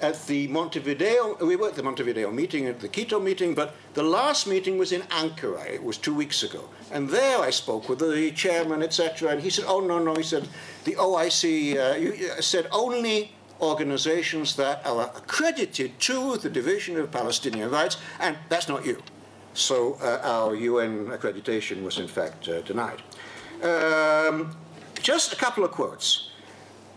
at the Montevideo, we were at the Montevideo meeting, at the Quito meeting, but the last meeting was in Ankara. It was 2 weeks ago. And there I spoke with the chairman, etc. And he said, oh, no, no. He said, the OIC said only organizations that are accredited to the Division of Palestinian Rights, and that's not you. So our UN accreditation was in fact denied. Just a couple of quotes.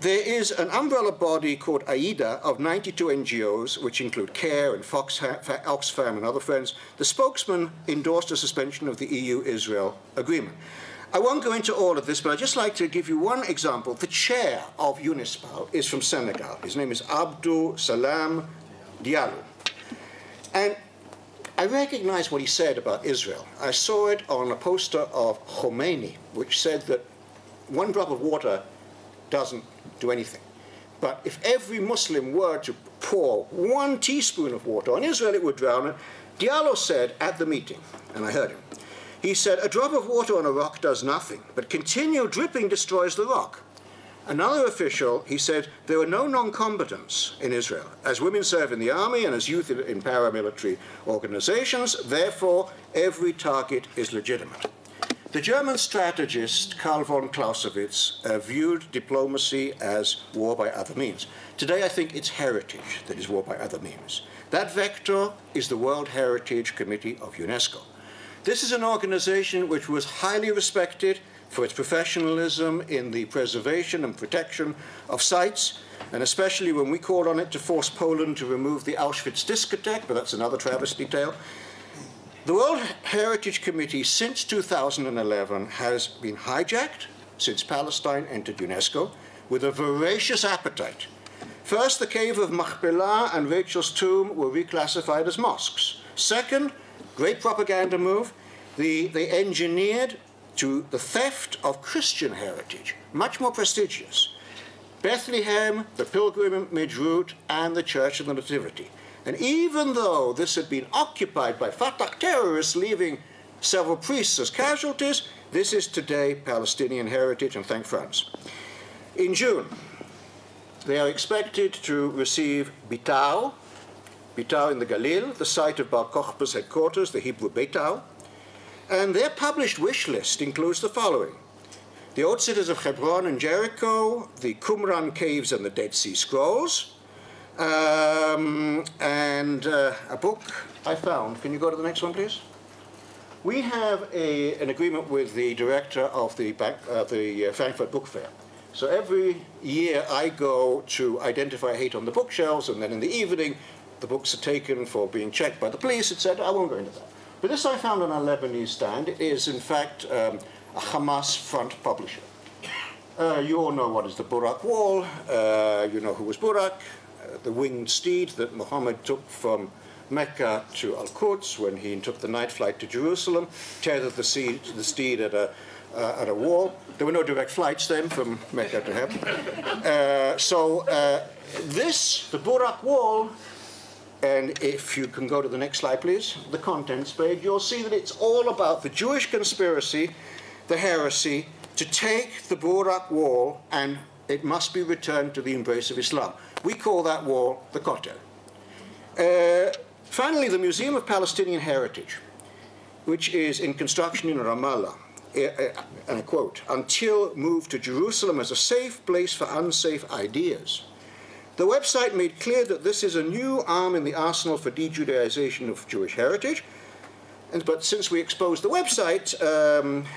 There is an umbrella body called AIDA of 92 NGOs, which include CARE and Oxfam and other friends. The spokesman endorsed a suspension of the EU-Israel agreement. I won't go into all of this, but I'd just like to give you one example. The chair of UNISPAL is from Senegal. His name is Abdou Salam Diallo. And I recognize what he said about Israel. I saw it on a poster of Khomeini, which said that one drop of water doesn't do anything. But if every Muslim were to pour 1 teaspoon of water on Israel, it would drown it. Diallo said at the meeting, and I heard him, he said, a drop of water on a rock does nothing, but continual dripping destroys the rock. Another official, he said, there are no non-combatants in Israel. As women serve in the army and as youth in paramilitary organizations, therefore, every target is legitimate. The German strategist Karl von Clausewitz viewed diplomacy as war by other means. Today, I think it's heritage that is war by other means. That vector is the World Heritage Committee of UNESCO. This is an organization which was highly respected for its professionalism in the preservation and protection of sites, and especially when we called on it to force Poland to remove the Auschwitz discotheque, but that's another travesty tale. The World Heritage Committee since 2011 has been hijacked since Palestine entered UNESCO with a voracious appetite. First, the cave of Machpelah and Rachel's tomb were reclassified as mosques. Second, great propaganda move, they engineered to the theft of Christian heritage, much more prestigious. Bethlehem, the pilgrimage route, and the Church of the Nativity. And even though this had been occupied by Fatah terrorists, leaving several priests as casualties, this is today Palestinian heritage, and thank France. In June, they are expected to receive Bitar in the Galil, the site of Bar Kokhba's headquarters, the Hebrew Beitar. And their published wish list includes the following: the old cities of Hebron and Jericho, the Qumran caves and the Dead Sea Scrolls, and a book I found. Can you go to the next one, please? We have an agreement with the director of the Frankfurt Book Fair. So every year I go to identify hate on the bookshelves, and then in the evening the books are taken for being checked by the police, etc. I won't go into that. But this I found on a Lebanese stand. It is, in fact, a Hamas front publisher. You all know what is the Burak Wall. You know who was Burak, the winged steed that Muhammad took from Mecca to Al-Quds when he took the night flight to Jerusalem, tethered the steed at a wall. There were no direct flights then from Mecca to heaven. The Burak Wall, and if you can go to the next slide, please, the contents page, you'll see that it's all about the Jewish conspiracy, the heresy, to take the Burak Wall, and it must be returned to the embrace of Islam. We call that wall the Kotel. Finally, the Museum of Palestinian Heritage, which is in construction in Ramallah, and I quote, "until moved to Jerusalem as a safe place for unsafe ideas." The website made clear that this is a new arm in the arsenal for de-Judaization of Jewish heritage. But since we exposed the website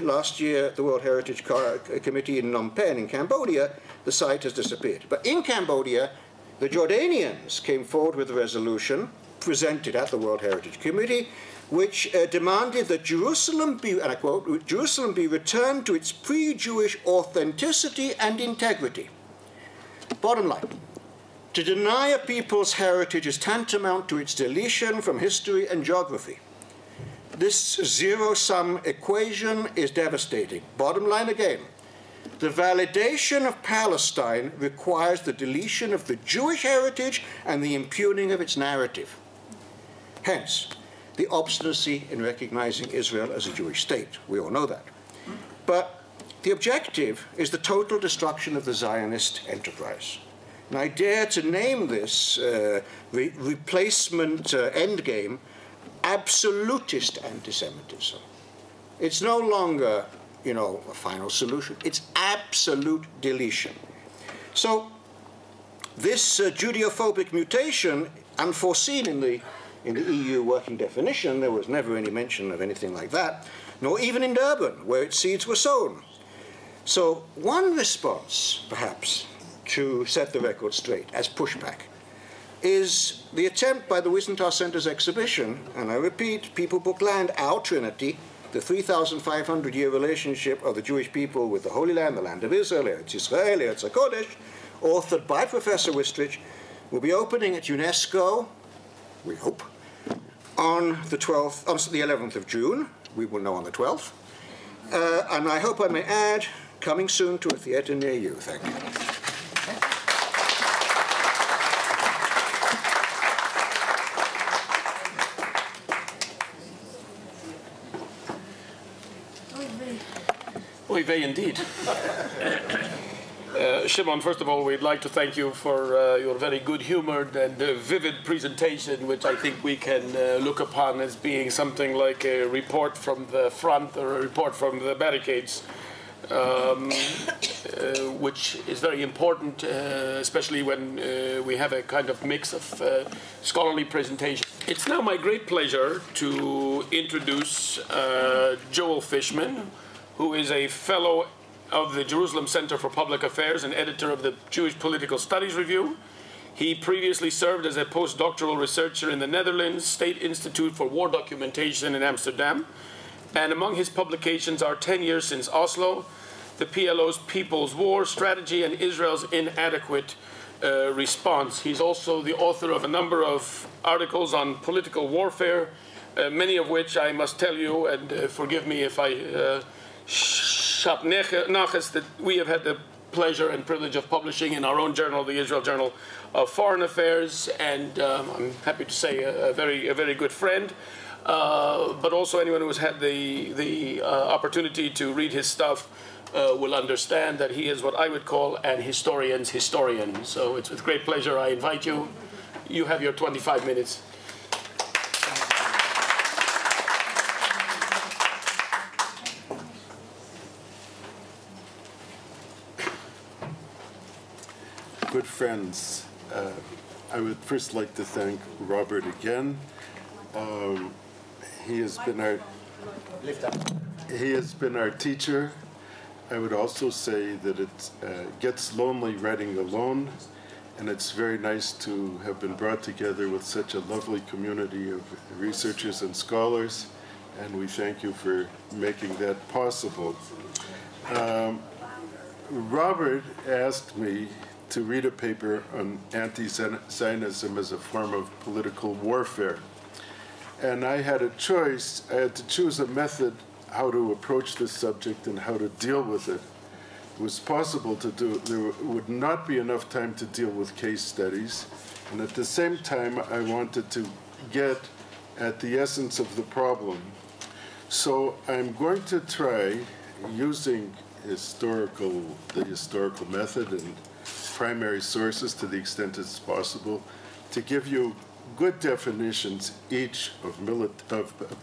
last year, the World Heritage Committee in Phnom Penh in Cambodia, the site has disappeared. But in Cambodia, the Jordanians came forward with a resolution presented at the World Heritage Committee, which demanded that Jerusalem be, and I quote, "Jerusalem be returned to its pre-Jewish authenticity and integrity." Bottom line, to deny a people's heritage is tantamount to its deletion from history and geography. This zero-sum equation is devastating. Bottom line again, the validation of Palestine requires the deletion of the Jewish heritage and the impugning of its narrative. Hence, the obstinacy in recognizing Israel as a Jewish state. We all know that. But the objective is the total destruction of the Zionist enterprise. And I dare to name this replacement endgame absolutist anti-Semitism. It's no longer, a final solution. It's absolute deletion. So this Judeophobic mutation, unforeseen in the EU working definition, there was never any mention of anything like that, nor even in Durban, where its seeds were sown. So one response, perhaps, to set the record straight as pushback is the attempt by the Wissenthal Center's exhibition, and I repeat, People Book Land, Our Trinity, the 3,500-year relationship of the Jewish people with the Holy Land, the Land of Israel, Eretz Israel, Eretz HaKodesh, authored by Professor Wistrich, will be opening at UNESCO, we hope, on the 11th of June. We will know on the 12th. And I hope I may add, coming soon to a theatre near you. Thank you. Oy vey, indeed. Shimon, first of all, we'd like to thank you for your very good-humored and vivid presentation, which I think we can look upon as being something like a report from the front or a report from the barricades, which is very important, especially when we have a kind of mix of scholarly presentation. It's now my great pleasure to introduce Joel Fishman, who is a fellow of the Jerusalem Center for Public Affairs and editor of the Jewish Political Studies Review. He previously served as a postdoctoral researcher in the Netherlands State Institute for War Documentation in Amsterdam. And among his publications are 10 Years Since Oslo, the PLO's People's War Strategy, and Israel's Inadequate Response. He's also the author of a number of articles on political warfare, many of which I must tell you, and forgive me if I shop naches, that we have had the pleasure and privilege of publishing in our own journal, the Israel Journal of Foreign Affairs, and I'm happy to say a very good friend. But also anyone who has had the opportunity to read his stuff will understand that he is what I would call an historian's historian. So it's with great pleasure I invite you. You have your 25 minutes. Good friends, I would first like to thank Robert again. He has been our teacher. I would also say that it gets lonely writing alone, and it's very nice to have been brought together with such a lovely community of researchers and scholars, and we thank you for making that possible. Robert asked me to read a paper on anti-Zionism as a form of political warfare. And I had a choice. I had to choose a method how to approach this subject and how to deal with it. It was possible to do. There would not be enough time to deal with case studies. And at the same time, I wanted to get at the essence of the problem. So I'm going to try, using the historical method and primary sources to the extent it's possible, to give you good definitions each of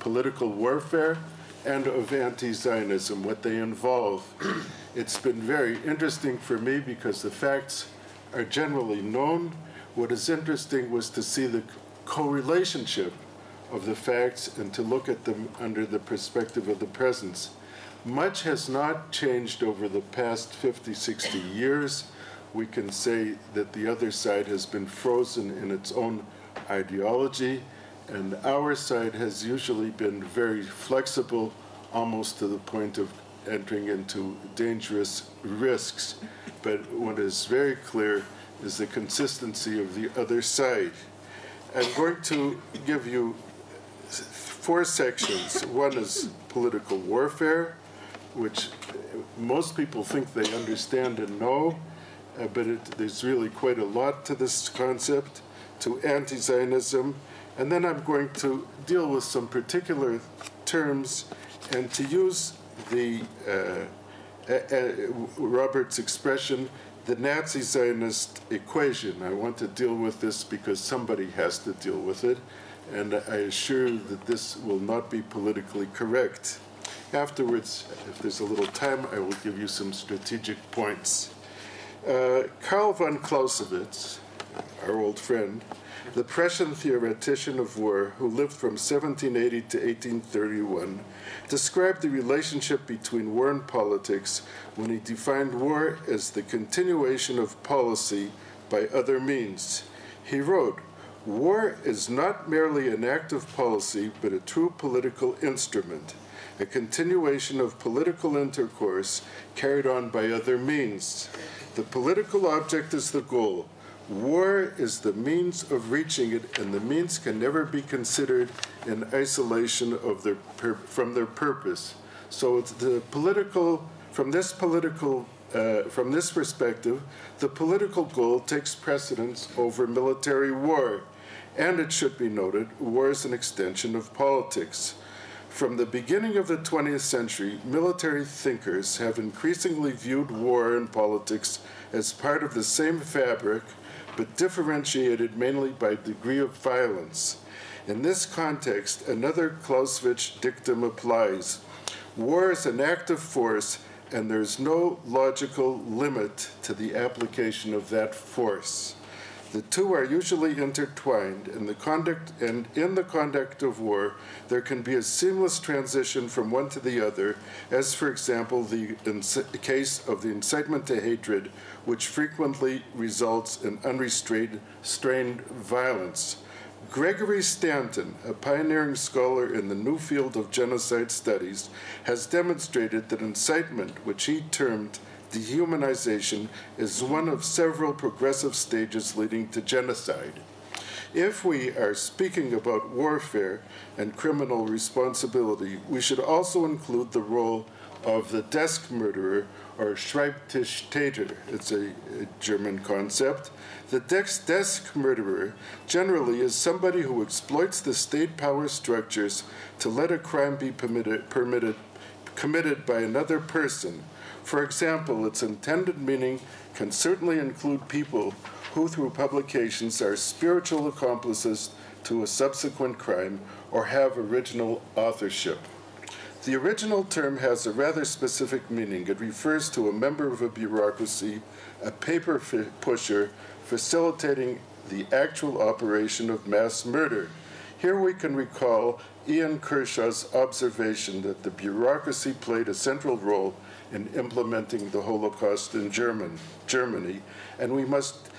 political warfare and of anti-Zionism, what they involve. It's been very interesting for me because the facts are generally known. What is interesting was to see the correlationship of the facts and to look at them under the perspective of the present. Much has not changed over the past 50, 60 years. We can say that the other side has been frozen in its own ideology, and our side has usually been very flexible, almost to the point of entering into dangerous risks. But what is very clear is the consistency of the other side. I'm going to give you 4 sections. One is political warfare, which most people think they understand and know, but there's really quite a lot to this concept, to anti-Zionism. And then I'm going to deal with some particular terms and to use the Robert's expression, the Nazi-Zionist equation. I want to deal with this because somebody has to deal with it, and I assure you that this will not be politically correct. Afterwards, if there's a little time, I will give you some strategic points. Karl von Clausewitz, our old friend, the Prussian theoretician of war who lived from 1780 to 1831, described the relationship between war and politics when he defined war as the continuation of policy by other means. He wrote, "War is not merely an act of policy, but a true political instrument, a continuation of political intercourse carried on by other means. The political object is the goal. War is the means of reaching it, and the means can never be considered in isolation of from their purpose." So it's the political, from this perspective, the political goal takes precedence over military war. And it should be noted, war is an extension of politics. From the beginning of the 20th century, military thinkers have increasingly viewed war and politics as part of the same fabric, but differentiated mainly by degree of violence. In this context, another Clausewitz dictum applies. War is an active force, and there's no logical limit to the application of that force. The two are usually intertwined. In the conduct of war, there can be a seamless transition from one to the other, as, for example, the case of the incitement to hatred, which frequently results in unrestrained violence. Gregory Stanton, a pioneering scholar in the new field of genocide studies, has demonstrated that incitement, which he termed dehumanization, is one of several progressive stages leading to genocide. If we are speaking about warfare and criminal responsibility, we should also include the role of the desk murderer, or Schreibtischtäter. It's a German concept. The desk murderer generally is somebody who exploits the state power structures to let a crime be committed by another person. For example, its intended meaning can certainly include people who, through publications, are spiritual accomplices to a subsequent crime or have original authorship. The original term has a rather specific meaning. It refers to a member of a bureaucracy, a paper pusher, facilitating the actual operation of mass murder. Here we can recall Ian Kershaw's observation that the bureaucracy played a central role in implementing the Holocaust in Germany, and we must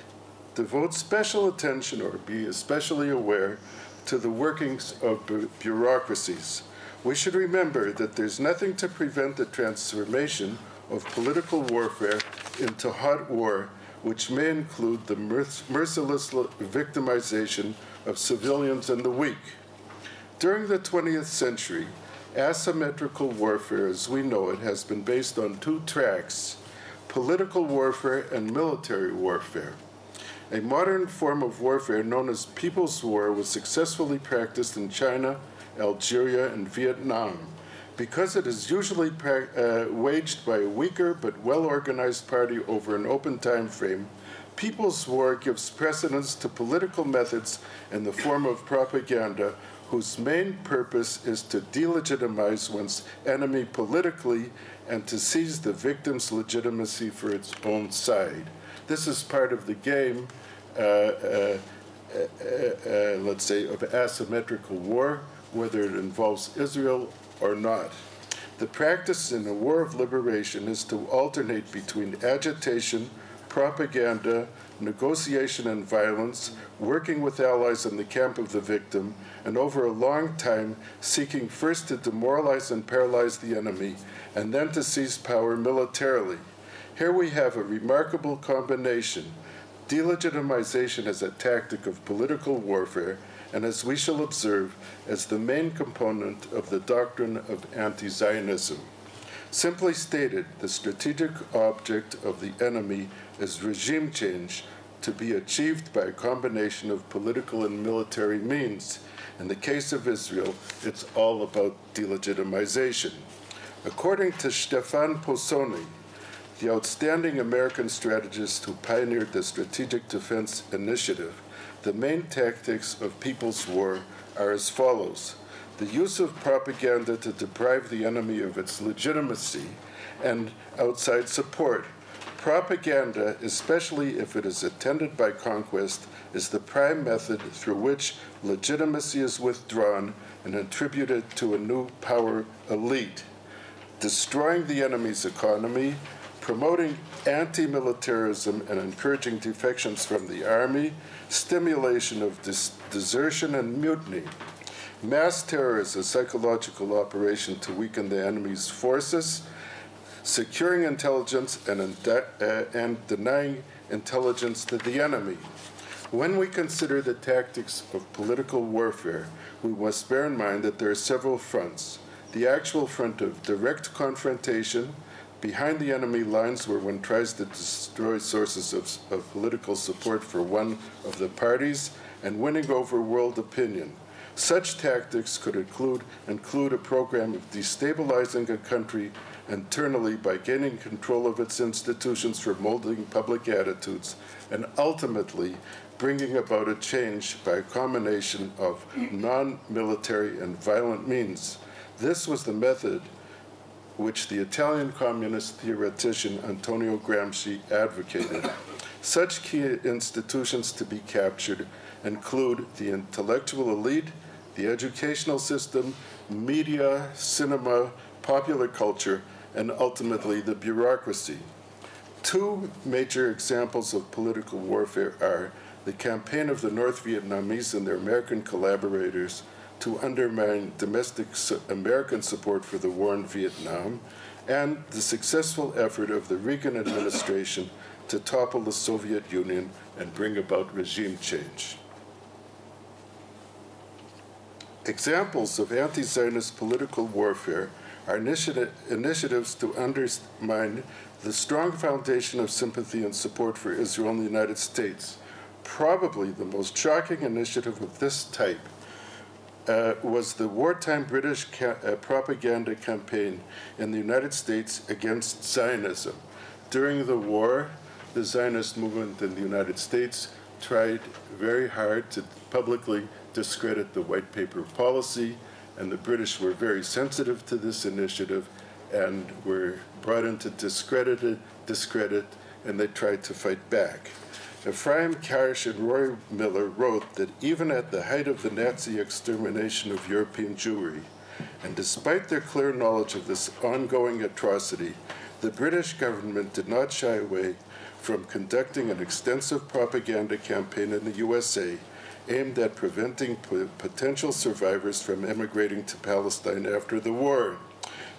devote special attention or be especially aware to the workings of bureaucracies. We should remember that there's nothing to prevent the transformation of political warfare into hot war, which may include the merciless victimization of civilians and the weak. During the 20th century, asymmetrical warfare, as we know it, has been based on two tracks: political warfare and military warfare. A modern form of warfare known as People's War was successfully practiced in China, Algeria, and Vietnam. Because it is usually waged by a weaker but well-organized party over an open time frame, People's War gives precedence to political methods in the form of propaganda, whose main purpose is to delegitimize one's enemy politically and to seize the victim's legitimacy for its own side. This is part of the game, let's say, of asymmetrical war, whether it involves Israel or not. The practice in a war of liberation is to alternate between agitation, propaganda, negotiation, and violence, working with allies in the camp of the victim, and over a long time seeking first to demoralize and paralyze the enemy, and then to seize power militarily. Here we have a remarkable combination: delegitimization as a tactic of political warfare, and, as we shall observe, as the main component of the doctrine of anti-Zionism. Simply stated, the strategic object of the enemy is regime change, to be achieved by a combination of political and military means. In the case of Israel, it's all about delegitimization. According to Stefan Possoni, the outstanding American strategist who pioneered the Strategic Defense Initiative, the main tactics of People's War are as follows: the use of propaganda to deprive the enemy of its legitimacy and outside support. Propaganda, especially if it is attended by conquest, is the prime method through which legitimacy is withdrawn and attributed to a new power elite. Destroying the enemy's economy, promoting anti-militarism and encouraging defections from the army, stimulation of desertion and mutiny. Mass terror is a psychological operation to weaken the enemy's forces, securing intelligence and denying intelligence to the enemy. When we consider the tactics of political warfare, we must bear in mind that there are several fronts. The actual front of direct confrontation, behind the enemy lines, where one tries to destroy sources of political support for one of the parties, and winning over world opinion. Such tactics could include a program of destabilizing a country internally by gaining control of its institutions for molding public attitudes, and ultimately bringing about a change by a combination of non-military and violent means. This was the method which the Italian communist theoretician Antonio Gramsci advocated. Such key institutions to be captured include the intellectual elite, the educational system, media, cinema, popular culture, and ultimately the bureaucracy. Two major examples of political warfare are the campaign of the North Vietnamese and their American collaborators to undermine domestic American support for the war in Vietnam, and the successful effort of the Reagan administration to topple the Soviet Union and bring about regime change. Examples of anti-Zionist political warfare are initiatives to undermine the strong foundation of sympathy and support for Israel in the United States. Probably the most shocking initiative of this type was the wartime British propaganda campaign in the United States against Zionism. During the war, the Zionist movement in the United States tried very hard to publicly discredit the white paper policy, and the British were very sensitive to this initiative and were brought into discredit, and they tried to fight back. Ephraim Karsh and Roy Miller wrote that even at the height of the Nazi extermination of European Jewry, and despite their clear knowledge of this ongoing atrocity, the British government did not shy away from conducting an extensive propaganda campaign in the USA aimed at preventing potential survivors from emigrating to Palestine after the war.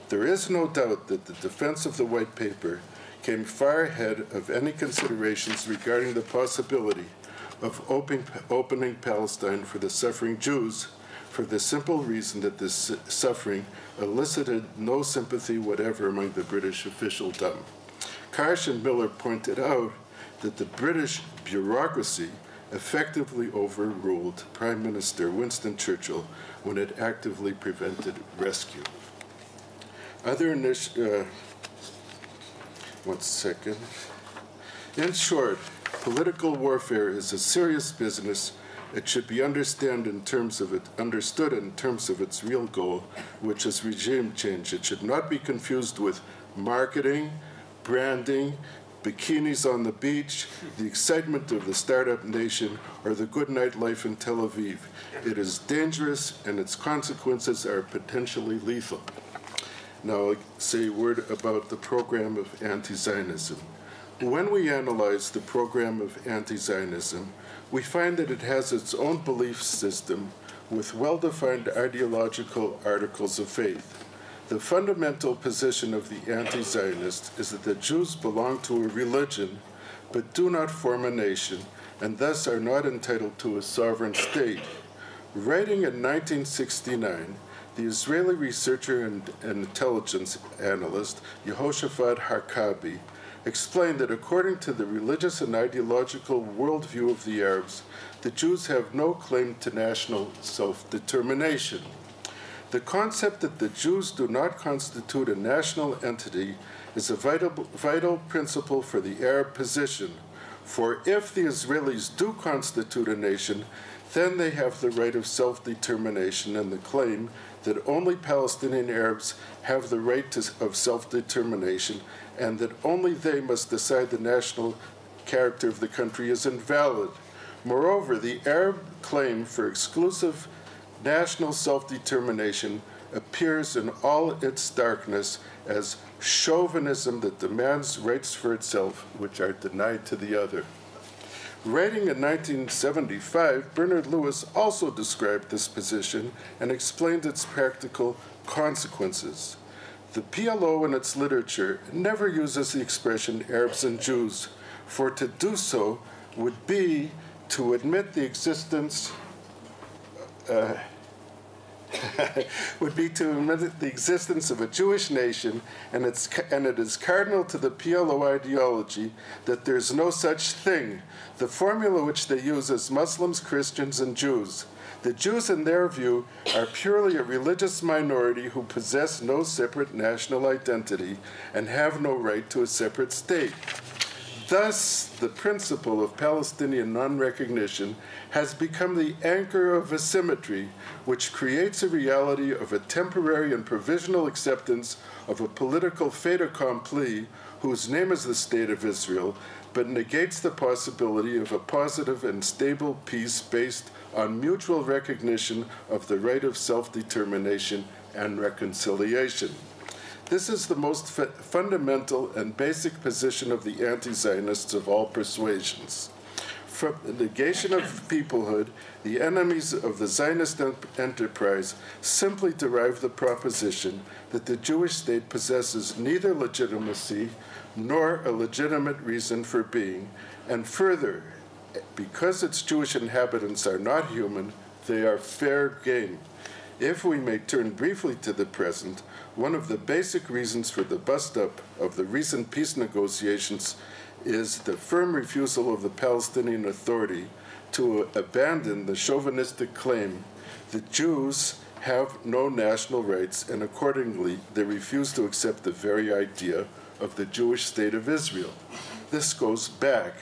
There is no doubt that the defense of the white paper came far ahead of any considerations regarding the possibility of opening Palestine for the suffering Jews, for the simple reason that this suffering elicited no sympathy whatever among the British officialdom. Karsh and Miller pointed out that the British bureaucracy effectively overruled Prime Minister Winston Churchill when it actively prevented rescue. One second. In short, political warfare is a serious business. It should be understood in terms of its real goal, which is regime change. It should not be confused with marketing, branding, bikinis on the beach, the excitement of the startup nation, or the good night life in Tel Aviv. It is dangerous, and its consequences are potentially lethal. Now, I'll say a word about the program of anti-Zionism. When we analyze the program of anti-Zionism, we find that it has its own belief system with well-defined ideological articles of faith. The fundamental position of the anti-Zionists is that the Jews belong to a religion, but do not form a nation, and thus are not entitled to a sovereign state. Writing in 1969, the Israeli researcher and intelligence analyst Yehoshaphat Harkabi explained that according to the religious and ideological worldview of the Arabs, the Jews have no claim to national self-determination. The concept that the Jews do not constitute a national entity is a vital principle for the Arab position, for if the Israelis do constitute a nation, then they have the right of self-determination and the claim that only Palestinian Arabs have the right of self-determination and that only they must decide the national character of the country is invalid. Moreover, the Arab claim for exclusive national self-determination appears in all its darkness as chauvinism that demands rights for itself which are denied to the other. Writing in 1975, Bernard Lewis also described this position and explained its practical consequences. The PLO in its literature never uses the expression Arabs and Jews, for to do so would be to admit the existence of a Jewish nation, and it is cardinal to the PLO ideology that there is no such thing. The formula which they use is Muslims, Christians, and Jews. The Jews, in their view, are purely a religious minority who possess no separate national identity and have no right to a separate state. Thus, the principle of Palestinian non-recognition has become the anchor of asymmetry, which creates a reality of a temporary and provisional acceptance of a political fait accompli whose name is the State of Israel, but negates the possibility of a positive and stable peace based on mutual recognition of the right of self-determination and reconciliation. This is the most fundamental and basic position of the anti-Zionists of all persuasions. From the negation of peoplehood, the enemies of the Zionist enterprise simply derive the proposition that the Jewish state possesses neither legitimacy nor a legitimate reason for being, and further, because its Jewish inhabitants are not human, they are fair game. If we may turn briefly to the present, one of the basic reasons for the bust-up of the recent peace negotiations is the firm refusal of the Palestinian Authority to abandon the chauvinistic claim that Jews have no national rights, and accordingly they refuse to accept the very idea of the Jewish state of Israel. This goes back,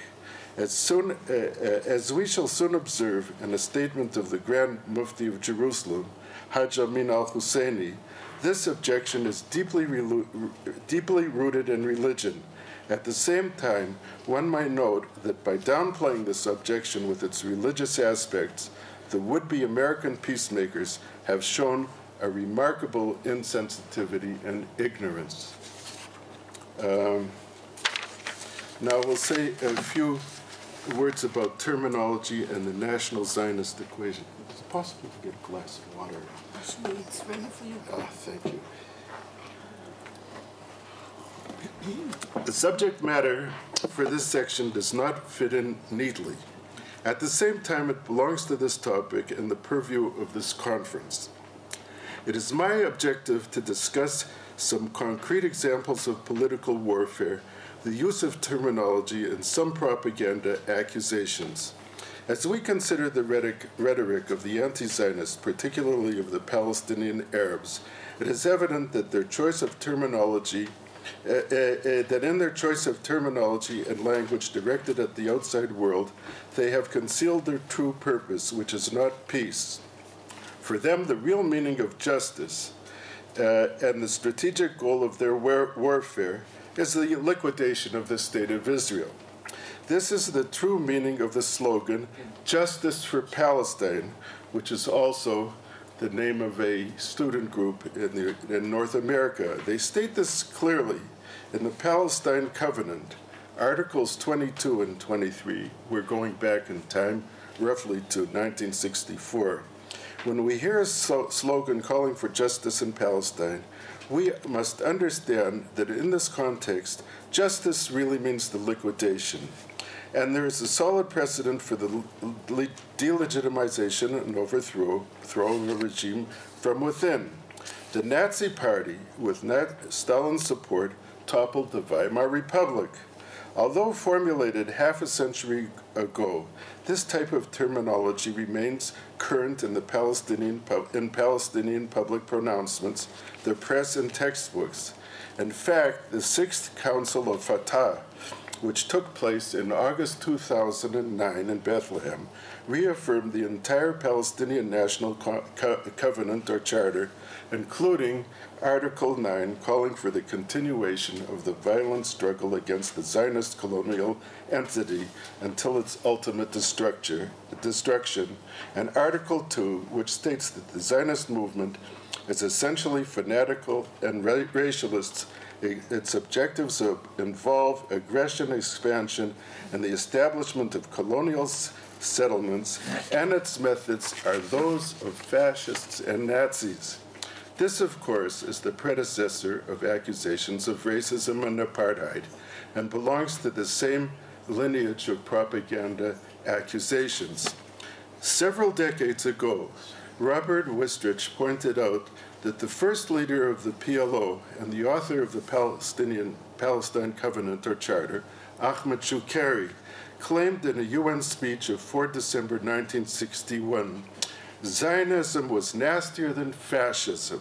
as we shall soon observe in a statement of the Grand Mufti of Jerusalem, Hajj Amin al-Husseini, this objection is deeply rooted in religion. At the same time, one might note that by downplaying this objection with its religious aspects, the would-be American peacemakers have shown a remarkable insensitivity and ignorance. Now we'll say a few words about terminology and the National Zionist equation. Is it possible to get a glass of water? Actually, it's ready for you. Thank you. The subject matter for this section does not fit in neatly. At the same time, it belongs to this topic and the purview of this conference. It is my objective to discuss some concrete examples of political warfare, the use of terminology, and some propaganda accusations. As we consider the rhetoric of the anti-Zionists, particularly of the Palestinian Arabs, it is evident that their choice of terminology that in their choice of terminology and language directed at the outside world, they have concealed their true purpose, which is not peace. For them, the real meaning of justice and the strategic goal of their warfare is the liquidation of the State of Israel. This is the true meaning of the slogan, Justice for Palestine, which is also the name of a student group in North America. They state this clearly in the Palestine Covenant, Articles 22 and 23. We're going back in time, roughly to 1964. When we hear a slogan calling for justice in Palestine, we must understand that in this context, justice really means the liquidation. And there is a solid precedent for the delegitimization and overthrow of a regime from within. The Nazi Party, with Stalin's support, toppled the Weimar Republic. Although formulated half a century ago, this type of terminology remains current in Palestinian public pronouncements, the press, and textbooks. In fact, the Sixth Council of Fatah, which took place in August 2009 in Bethlehem, reaffirmed the entire Palestinian National Covenant or Charter, including Article 9, calling for the continuation of the violent struggle against the Zionist colonial entity until its ultimate destruction, and Article 2, which states that the Zionist movement is essentially fanatical and racialist. Its objectives involve aggression, expansion, and the establishment of colonial settlements, and its methods are those of fascists and Nazis. This, of course, is the predecessor of accusations of racism and apartheid, and belongs to the same lineage of propaganda accusations. Several decades ago, Robert Wistrich pointed out that the first leader of the PLO and the author of the Palestine Covenant or Charter, Ahmed Shukeri, claimed in a UN speech of 4 December 1961, Zionism was nastier than fascism.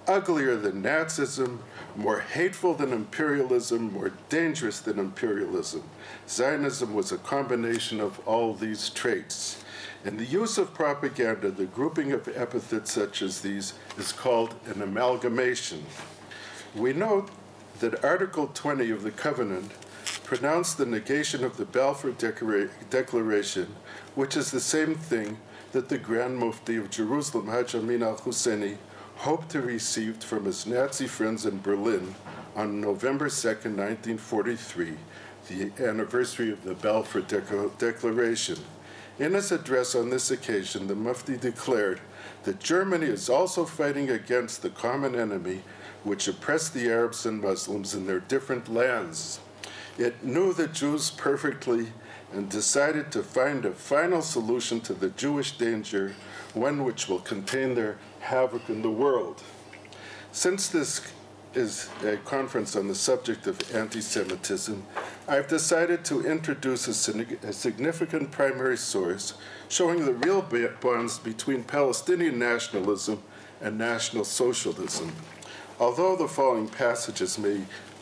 uglier than Nazism, more hateful than imperialism, more dangerous than imperialism. Zionism was a combination of all these traits. In the use of propaganda, the grouping of epithets such as these is called an amalgamation. We note that Article 20 of the Covenant pronounced the negation of the Balfour Declaration, which is the same thing that the Grand Mufti of Jerusalem, Hajj Amin al-Husseini, hoped to receive from his Nazi friends in Berlin on November 2nd, 1943, the anniversary of the Balfour Declaration. In his address on this occasion, the Mufti declared that Germany is also fighting against the common enemy which oppressed the Arabs and Muslims in their different lands. It knew the Jews perfectly and decided to find a final solution to the Jewish danger, one which will contain their havoc in the world. Since this is a conference on the subject of anti-Semitism, I've decided to introduce a significant primary source showing the real bonds between Palestinian nationalism and National Socialism. Although the following passages may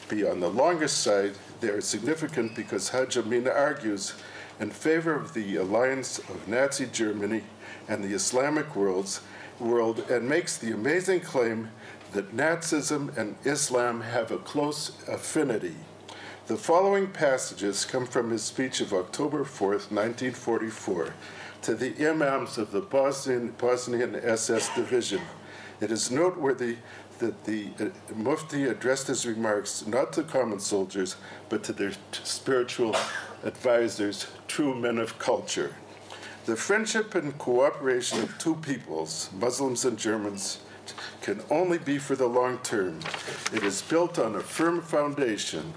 be on the longest side, they are significant because Hajj Amin argues in favor of the alliance of Nazi Germany and the Islamic world and makes the amazing claim that Nazism and Islam have a close affinity. The following passages come from his speech of October 4th, 1944, to the imams of the Bosnian SS division. It is noteworthy that the Mufti addressed his remarks not to common soldiers, but to their spiritual advisors, true men of culture. The friendship and cooperation of two peoples, Muslims and Germans, can only be for the long term. It is built on a firm foundation.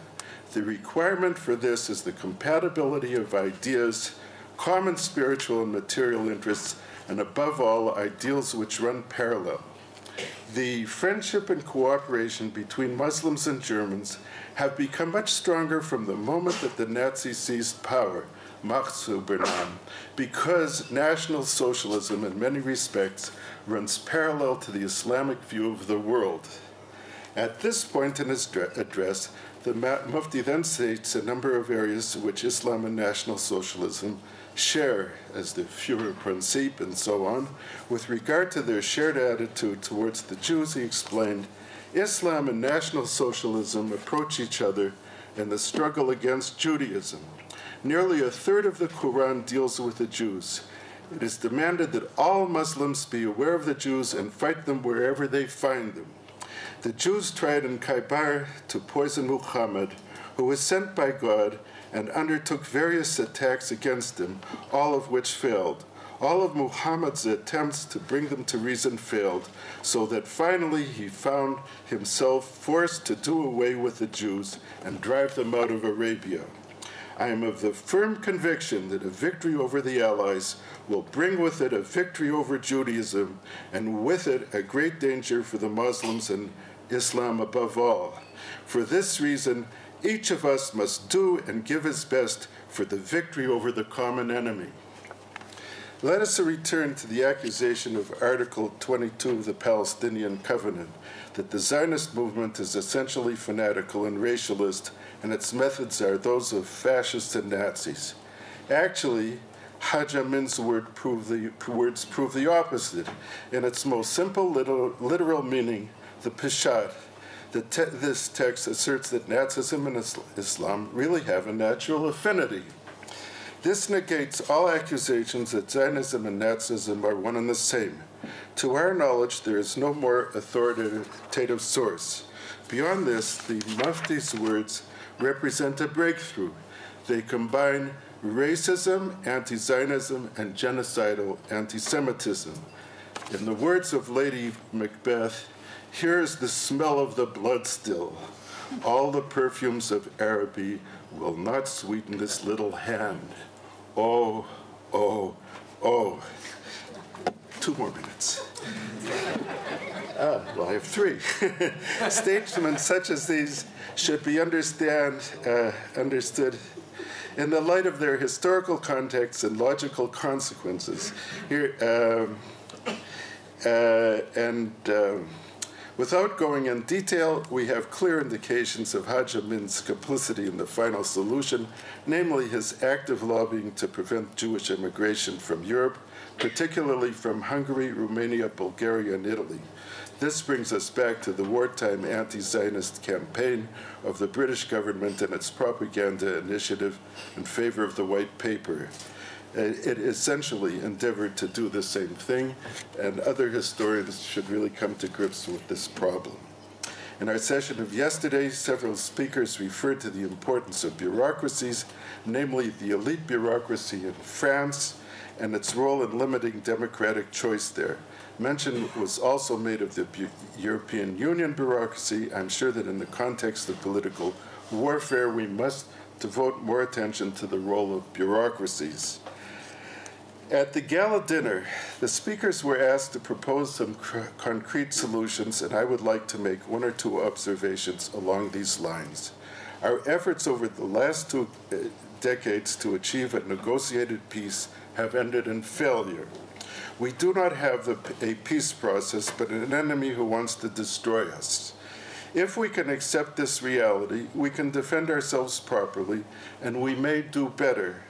The requirement for this is the compatibility of ideas, common spiritual and material interests, and above all, ideals which run parallel. The friendship and cooperation between Muslims and Germans have become much stronger from the moment that the Nazis seized power, Machtübernahme, because National Socialism in many respects runs parallel to the Islamic view of the world. At this point in his address, the Mufti then states a number of areas which Islam and National Socialism share, as the Führerprinzip and so on. With regard to their shared attitude towards the Jews, he explained, Islam and National Socialism approach each other in the struggle against Judaism. Nearly a third of the Quran deals with the Jews. It is demanded that all Muslims be aware of the Jews and fight them wherever they find them. The Jews tried in Khaybar to poison Muhammad, who was sent by God, and undertook various attacks against him, all of which failed. All of Muhammad's attempts to bring them to reason failed, so that finally he found himself forced to do away with the Jews and drive them out of Arabia. I am of the firm conviction that a victory over the Allies will bring with it a victory over Judaism, and with it a great danger for the Muslims and Islam above all. For this reason, each of us must do and give his best for the victory over the common enemy. Let us return to the accusation of Article 22 of the Palestinian Covenant, that the Zionist movement is essentially fanatical and racialist, and its methods are those of fascists and Nazis. Actually, Hajj Amin's words prove the opposite. In its most simple literal meaning, the Peshat, this text asserts that Nazism and Islam really have a natural affinity. This negates all accusations that Zionism and Nazism are one and the same. To our knowledge, there is no more authoritative source. Beyond this, the Mufti's words represent a breakthrough. They combine racism, anti-Zionism, and genocidal anti-Semitism. In the words of Lady Macbeth, here is the smell of the blood still. All the perfumes of Araby will not sweeten this little hand. Oh, oh, oh. 2 more minutes. Well, I have 3. Statements such as these should be understood in the light of their historical context and logical consequences. Without going in detail, we have clear indications of Haj Amin's complicity in the final solution, namely his active lobbying to prevent Jewish immigration from Europe, particularly from Hungary, Romania, Bulgaria, and Italy. This brings us back to the wartime anti-Zionist campaign of the British government and its propaganda initiative in favor of the White Paper. It essentially endeavored to do the same thing, and other historians should really come to grips with this problem. In our session of yesterday, several speakers referred to the importance of bureaucracies, namely the elite bureaucracy in France and its role in limiting democratic choice there. Mention was also made of the European Union bureaucracy. I'm sure that in the context of political warfare, we must devote more attention to the role of bureaucracies. At the gala dinner, the speakers were asked to propose some concrete solutions, and I would like to make one or two observations along these lines. Our efforts over the last two decades to achieve a negotiated peace have ended in failure. We do not have a peace process, but an enemy who wants to destroy us. If we can accept this reality, we can defend ourselves properly, and we may do better.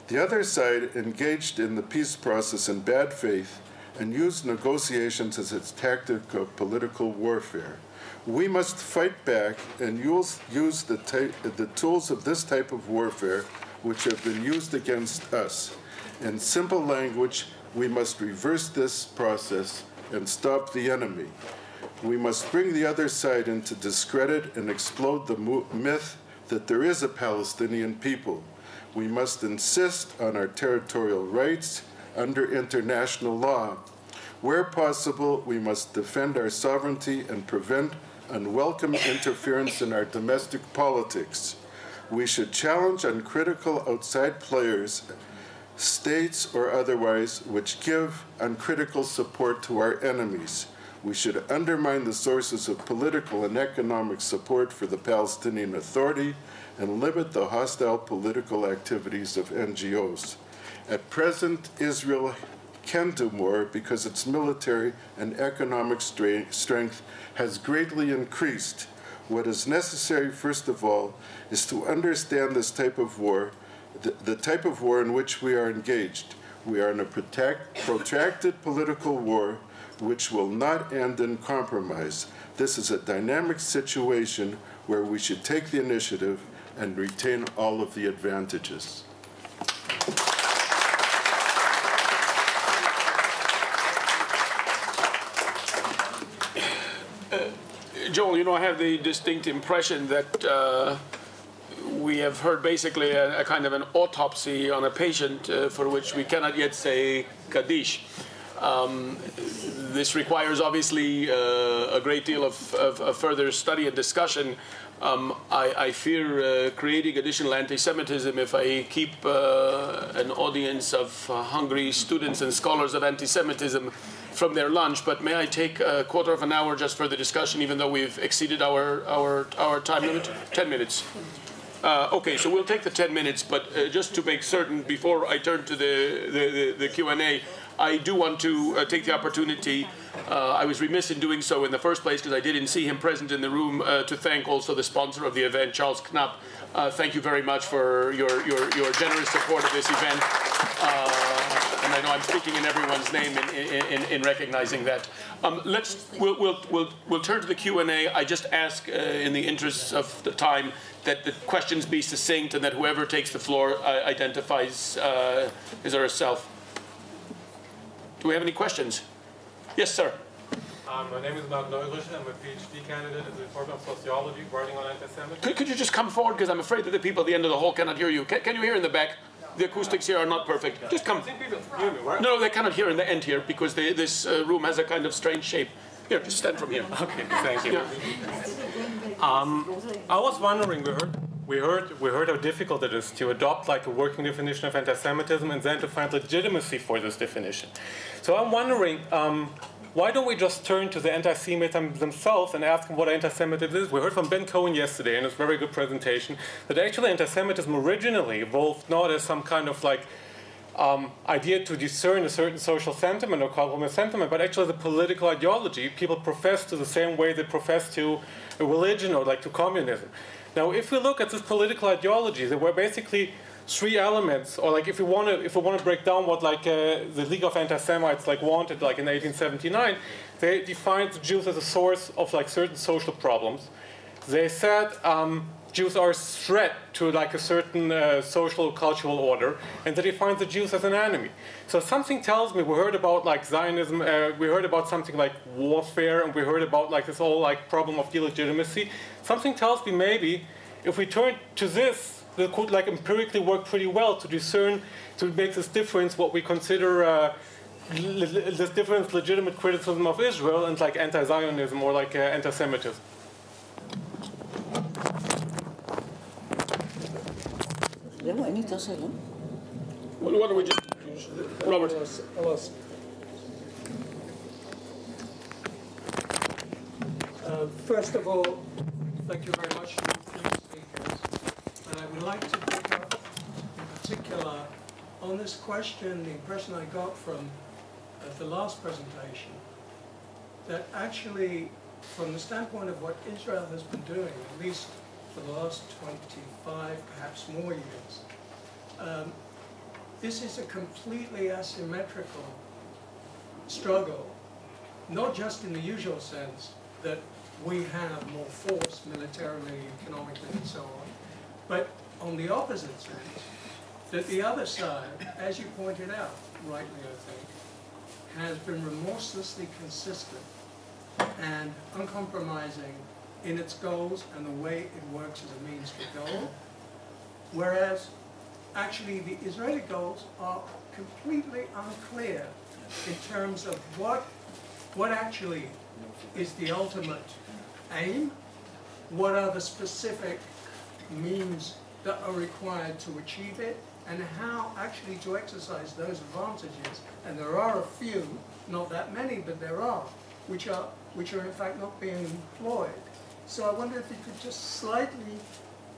The other side engaged in the peace process in bad faith and used negotiations as its tactic of political warfare. We must fight back and use the tools of this type of warfare which have been used against us. In simple language, we must reverse this process and stop the enemy. We must bring the other side into discredit and explode the myth that there is a Palestinian people. We must insist on our territorial rights under international law. Where possible, we must defend our sovereignty and prevent unwelcome interference in our domestic politics. We should challenge uncritical outside players, states or otherwise, which give uncritical support to our enemies. We should undermine the sources of political and economic support for the Palestinian Authority and limit the hostile political activities of NGOs. At present, Israel can do more because its military and economic strength has greatly increased. What is necessary, first of all, is to understand this type of war, the type of war in which we are engaged. We are in a protracted political war which will not end in compromise. This is a dynamic situation where we should take the initiative and retain all of the advantages. Joel, you know, I have the distinct impression that we have heard basically a kind of an autopsy on a patient for which we cannot yet say Kaddish. This requires obviously a great deal of further study and discussion. I fear creating additional anti-Semitism if I keep an audience of hungry students and scholars of anti-Semitism from their lunch, but may I take a quarter of an hour just for the discussion, even though we've exceeded our time limit? 10 minutes. Okay, so we'll take the 10 minutes, but just to make certain, before I turn to the Q&A, I do want to take the opportunity, I was remiss in doing so in the first place because I didn't see him present in the room, to thank also the sponsor of the event, Charles Knapp. Thank you very much for your generous support of this event. And I know I'm speaking in everyone's name in recognizing that. We'll turn to the Q&A. I just ask, in the interests of the time, that the questions be succinct and that whoever takes the floor identifies his or herself. Do we have any questions? Yes, sir. My name is Mark Neurisch. I'm a PhD candidate in the Department of Sociology, writing on anti-Semitism. Could you just come forward, because I'm afraid that the people at the end of the hall cannot hear you. Can you hear in the back? The acoustics here are not perfect. Just come. I think people hear me, right? No, they cannot hear in the end here because this room has a kind of strange shape. Here, just stand from here. Okay, thank you. Yeah. I was wondering, we heard how difficult it is to adopt like a working definition of anti-Semitism and then to find legitimacy for this definition. So I'm wondering, why don't we just turn to the anti-Semites themselves and ask them what anti-Semitism is? We heard from Ben Cohen yesterday in his very good presentation that actually anti-Semitism originally evolved not as some kind of like idea to discern a certain social sentiment or cultural sentiment, but actually the political ideology people profess to the same way they profess to a religion or like to communism. Now, if we look at this political ideology, there were basically three elements, or like if we want to break down what like the League of Anti-Semites like wanted like in 1879, they defined the Jews as a source of like certain social problems. They said Jews are a threat to like a certain social cultural order, and they defined the Jews as an enemy. So something tells me, we heard about like Zionism, we heard about something like warfare, and we heard about like this whole like problem of delegitimacy. Something tells me maybe if we turn to this, it could like empirically work pretty well to discern, to make this difference what we consider this difference legitimate criticism of Israel and like anti-Zionism or like anti-Semitism. What do we just, Robert? First of all, thank you very much to the three speakers. And I would like to pick up in particular on this question, the impression I got from the last presentation, that actually from the standpoint of what Israel has been doing, at least for the last 25, perhaps more years, this is a completely asymmetrical struggle, not just in the usual sense that we have more force militarily, economically, and so on, but on the opposite sense, that the other side, as you pointed out, rightly I think, has been remorselessly consistent and uncompromising in its goals and the way it works as a means to goal, whereas actually the Israeli goals are completely unclear in terms of what actually is the ultimate aim, what are the specific means that are required to achieve it, and how actually to exercise those advantages. And there are a few, not that many, but there are, which are in fact not being employed. So I wonder if you could just slightly,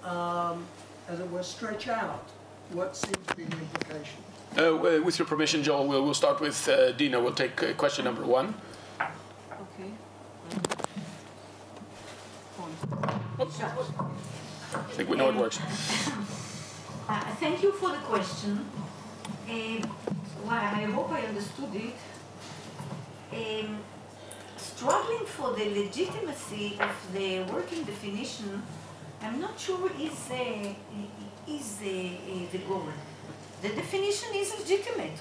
as it were, stretch out what seems to be the implication. With your permission, Joel, we'll start with Dina. We'll take question number one. Okay. I think we know it works. Thank you for the question. Well, I hope I understood it. Struggling for the legitimacy of the working definition, I'm not sure is the goal. The definition is legitimate.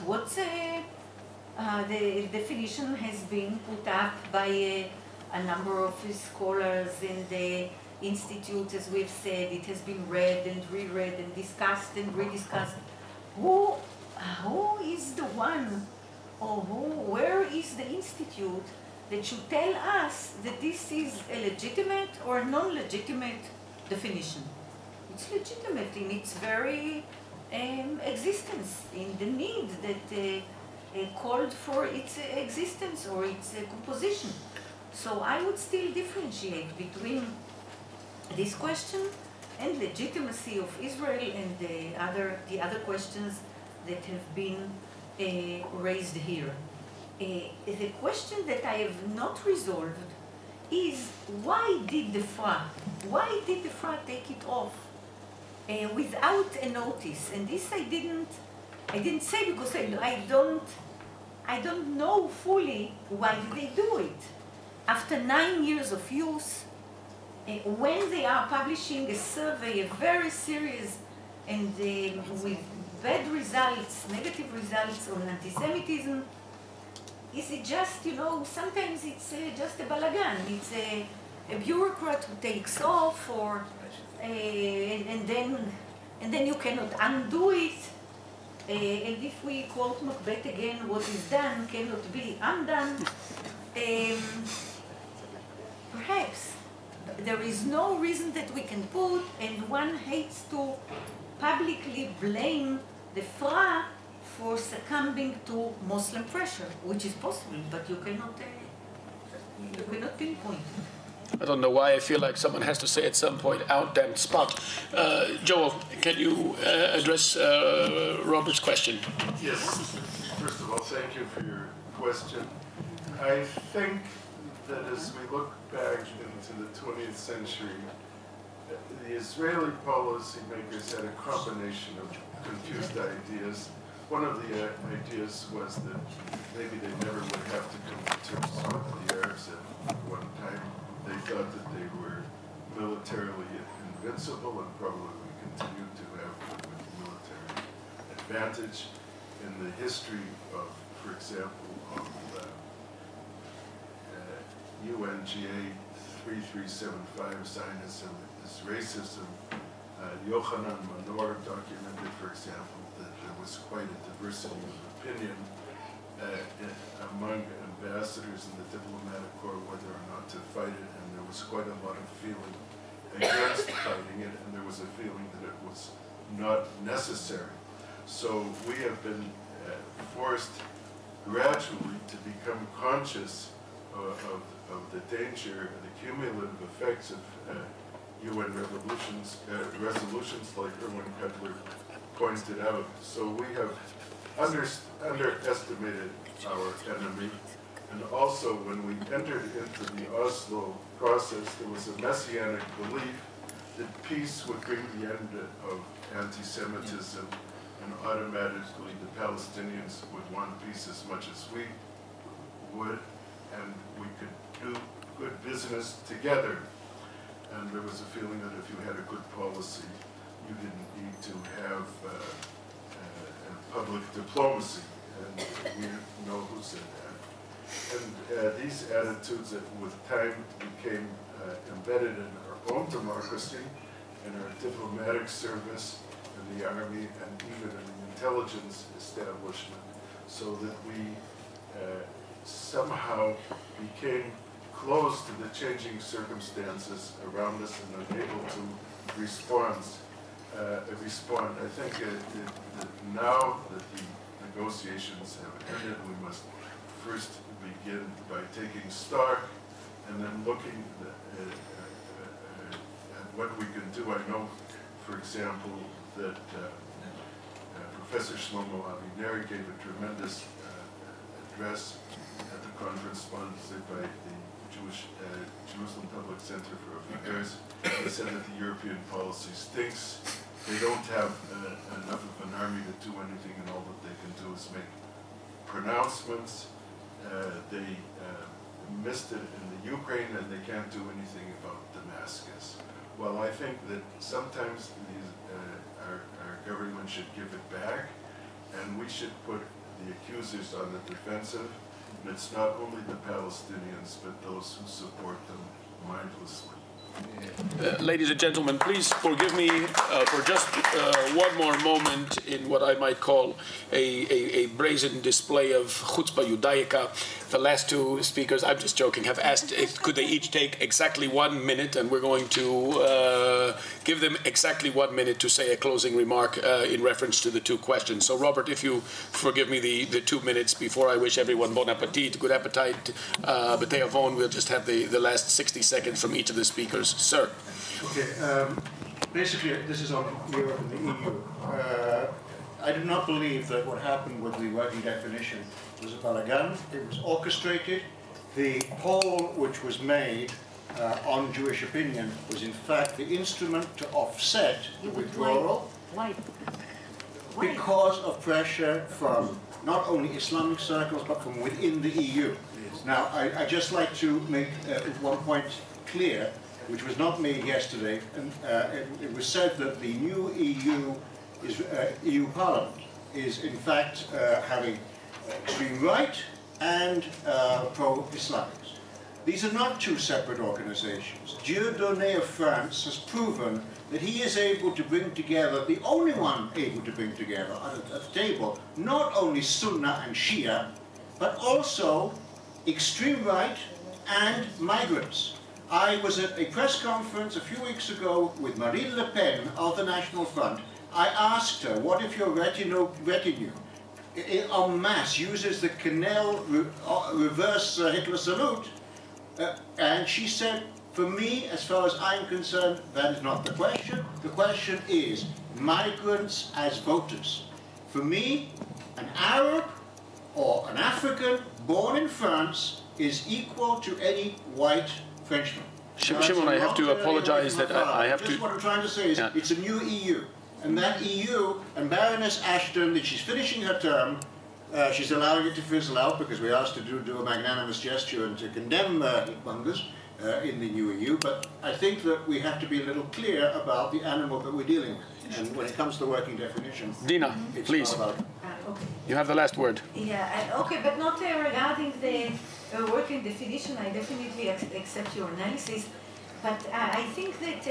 The definition has been put up by a number of scholars in the institute, as we've said. It has been read and reread and discussed and rediscussed. Who is the one, or where is the institute that should tell us that this is a legitimate or non-legitimate definition? It's legitimate in its very existence, in the need that called for its existence or its composition. So I would still differentiate between this question and legitimacy of Israel and the other questions that have been raised here. The question that I have not resolved is why did the FRA take it off without a notice? And this I didn't say because I don't know fully why did they do it. After 9 years of use, when they are publishing a survey, a very serious and with bad results, negative results on anti-Semitism, is it just, sometimes it's just a balagan. It's a bureaucrat who takes off, or and then you cannot undo it. And if we quote Macbeth again, what is done cannot be undone. Perhaps there is no reason that we can put, and one hates to publicly blame the FRA for succumbing to Muslim pressure, which is possible, but you cannot pinpoint it. I don't know why I feel like someone has to say at some point, out damn spot. Joel, can you address Robert's question? Yes. First of all, thank you for your question. I think that as we look back into the 20th century, the Israeli policymakers had a combination of confused ideas. One of the ideas was that maybe they never would have to come to terms with the Arabs at one time. They thought that they were militarily invincible and probably would continue to have a military advantage. In the history of, for example, of UNGA 3375, Zionism is racism, Yochanan Manor documented, for example, that there was quite a diversity of opinion among ambassadors in the diplomatic corps whether or not to fight it, and there was quite a lot of feeling against fighting it, and there was a feeling that it was not necessary. So we have been forced gradually to become conscious of the danger, the cumulative effects of UN resolutions like Erwin Cutler pointed out. So we have underestimated our enemy. And also, when we entered into the Oslo process, there was a messianic belief that peace would bring the end of anti-Semitism, and automatically the Palestinians would want peace as much as we would, and we could do good business together. And there was a feeling that if you had a good policy, you didn't need to have public diplomacy, and we know who said that. And these attitudes that with time became embedded in our own democracy, in our diplomatic service, in the army, and even in the intelligence establishment, so that we somehow became close to the changing circumstances around us and unable to respond. I think that now that the negotiations have ended, we must first begin by taking stock and then looking at what we can do. I know, for example, that Professor Shlomo Avineri gave a tremendous address at the conference sponsored by the Jerusalem Public Center for Affairs. He said that the European policy stinks. They don't have enough of an army to do anything, and all that they can do is make pronouncements. They missed it in the Ukraine, and they can't do anything about Damascus. Well, I think that sometimes our government should give it back, and we should put the accusers on the defensive. And it's not only the Palestinians, but those who support them mindlessly. Ladies and gentlemen, please forgive me for just one more moment in what I might call a brazen display of chutzpah judaica. The last two speakers, I'm just joking, have asked could they each take exactly 1 minute, and we're going to give them exactly 1 minute to say a closing remark in reference to the two questions. So, Robert, if you forgive me the 2 minutes before I wish everyone bon appetit, good appetite, b'tei avon, we'll just have the last 60 seconds from each of the speakers. Sir. Okay, basically this is on Europe and the EU. I do not believe that what happened with the working definition was a balagan. It was orchestrated. The poll which was made on Jewish opinion was in fact the instrument to offset the withdrawal. Why? Because of pressure from not only Islamic circles but from within the EU. Now, I'd just like to make one point clear, which was not made yesterday, and it was said that the new EU Parliament is in fact having extreme right and pro-Islamics. These are not two separate organizations. Dieudonné of France has proven that he is able to bring together, the only one able to bring together at the table, not only Sunnah and Shia, but also extreme right and migrants. I was at a press conference a few weeks ago with Marine Le Pen of the National Front. I asked her, what if your retinue en masse uses the Canel reverse Hitler salute? And she said, For me, as far as I'm concerned, that is not the question. The question is migrants as voters. For me, an Arab or an African born in France is equal to any white Frenchman. Shimon, I have to apologize that I have to... Just what I'm trying to say is it's a new EU. And that EU, and Baroness Ashton, that she's finishing her term, she's allowing it to fizzle out because we asked her to do a magnanimous gesture and to condemn heatmongers in the new EU. But I think that we have to be a little clear about the animal that we're dealing with. And when it comes to working definition, Dina, please. Okay. You have the last word. Yeah, okay, but not regarding the working definition. I definitely accept your analysis, but I think that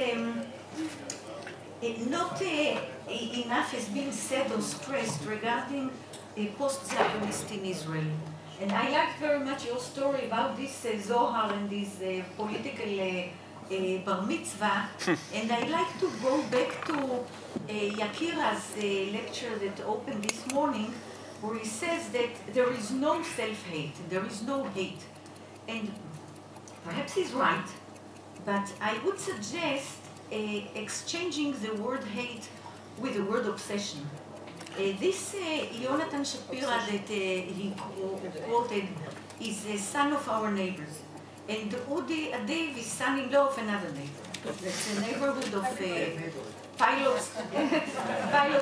not enough has been said or stressed regarding post-Zionist in Israel. And I liked very much your story about this Zohar and this political bar mitzvah. And I like to go back to Yakira's lecture that opened this morning, where he says that there is no self-hate, there is no hate. And perhaps he's right, but I would suggest exchanging the word hate with the word obsession. This Jonathan Shapira that he quoted is the son of our neighbors. And Udi Adiv is son-in-law of another neighbor. That's a neighborhood of pilots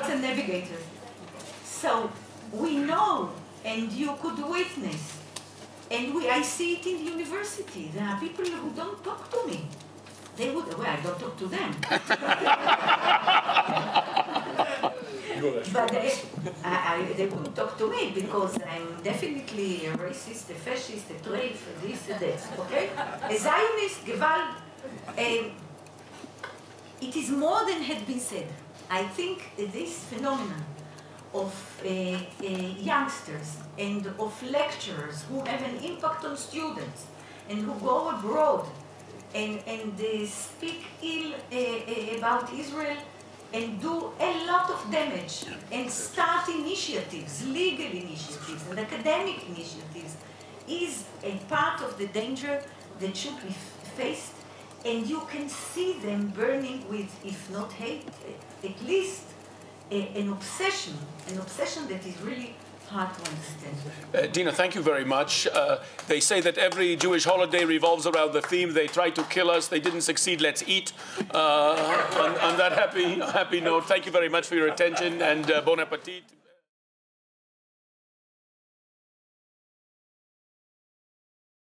and navigators. So we know, and you could witness, and I see it in the university. There are people who don't talk to me. They would, well, I don't talk to them. But they wouldn't talk to me because I'm definitely a racist, a fascist, a treif, this, that, okay? A Zionist, Gewalt, it is more than had been said. I think this phenomenon of youngsters and of lecturers who have an impact on students and who go abroad and speak ill about Israel and do a lot of damage and start initiatives, legal initiatives and academic initiatives, is a part of the danger that should be faced, and you can see them burning with, if not hate, at least an obsession that is really hard to understand. Dina, thank you very much. They say that every Jewish holiday revolves around the theme, they tried to kill us, they didn't succeed, let's eat. On that happy note, thank you very much for your attention, and bon appetit.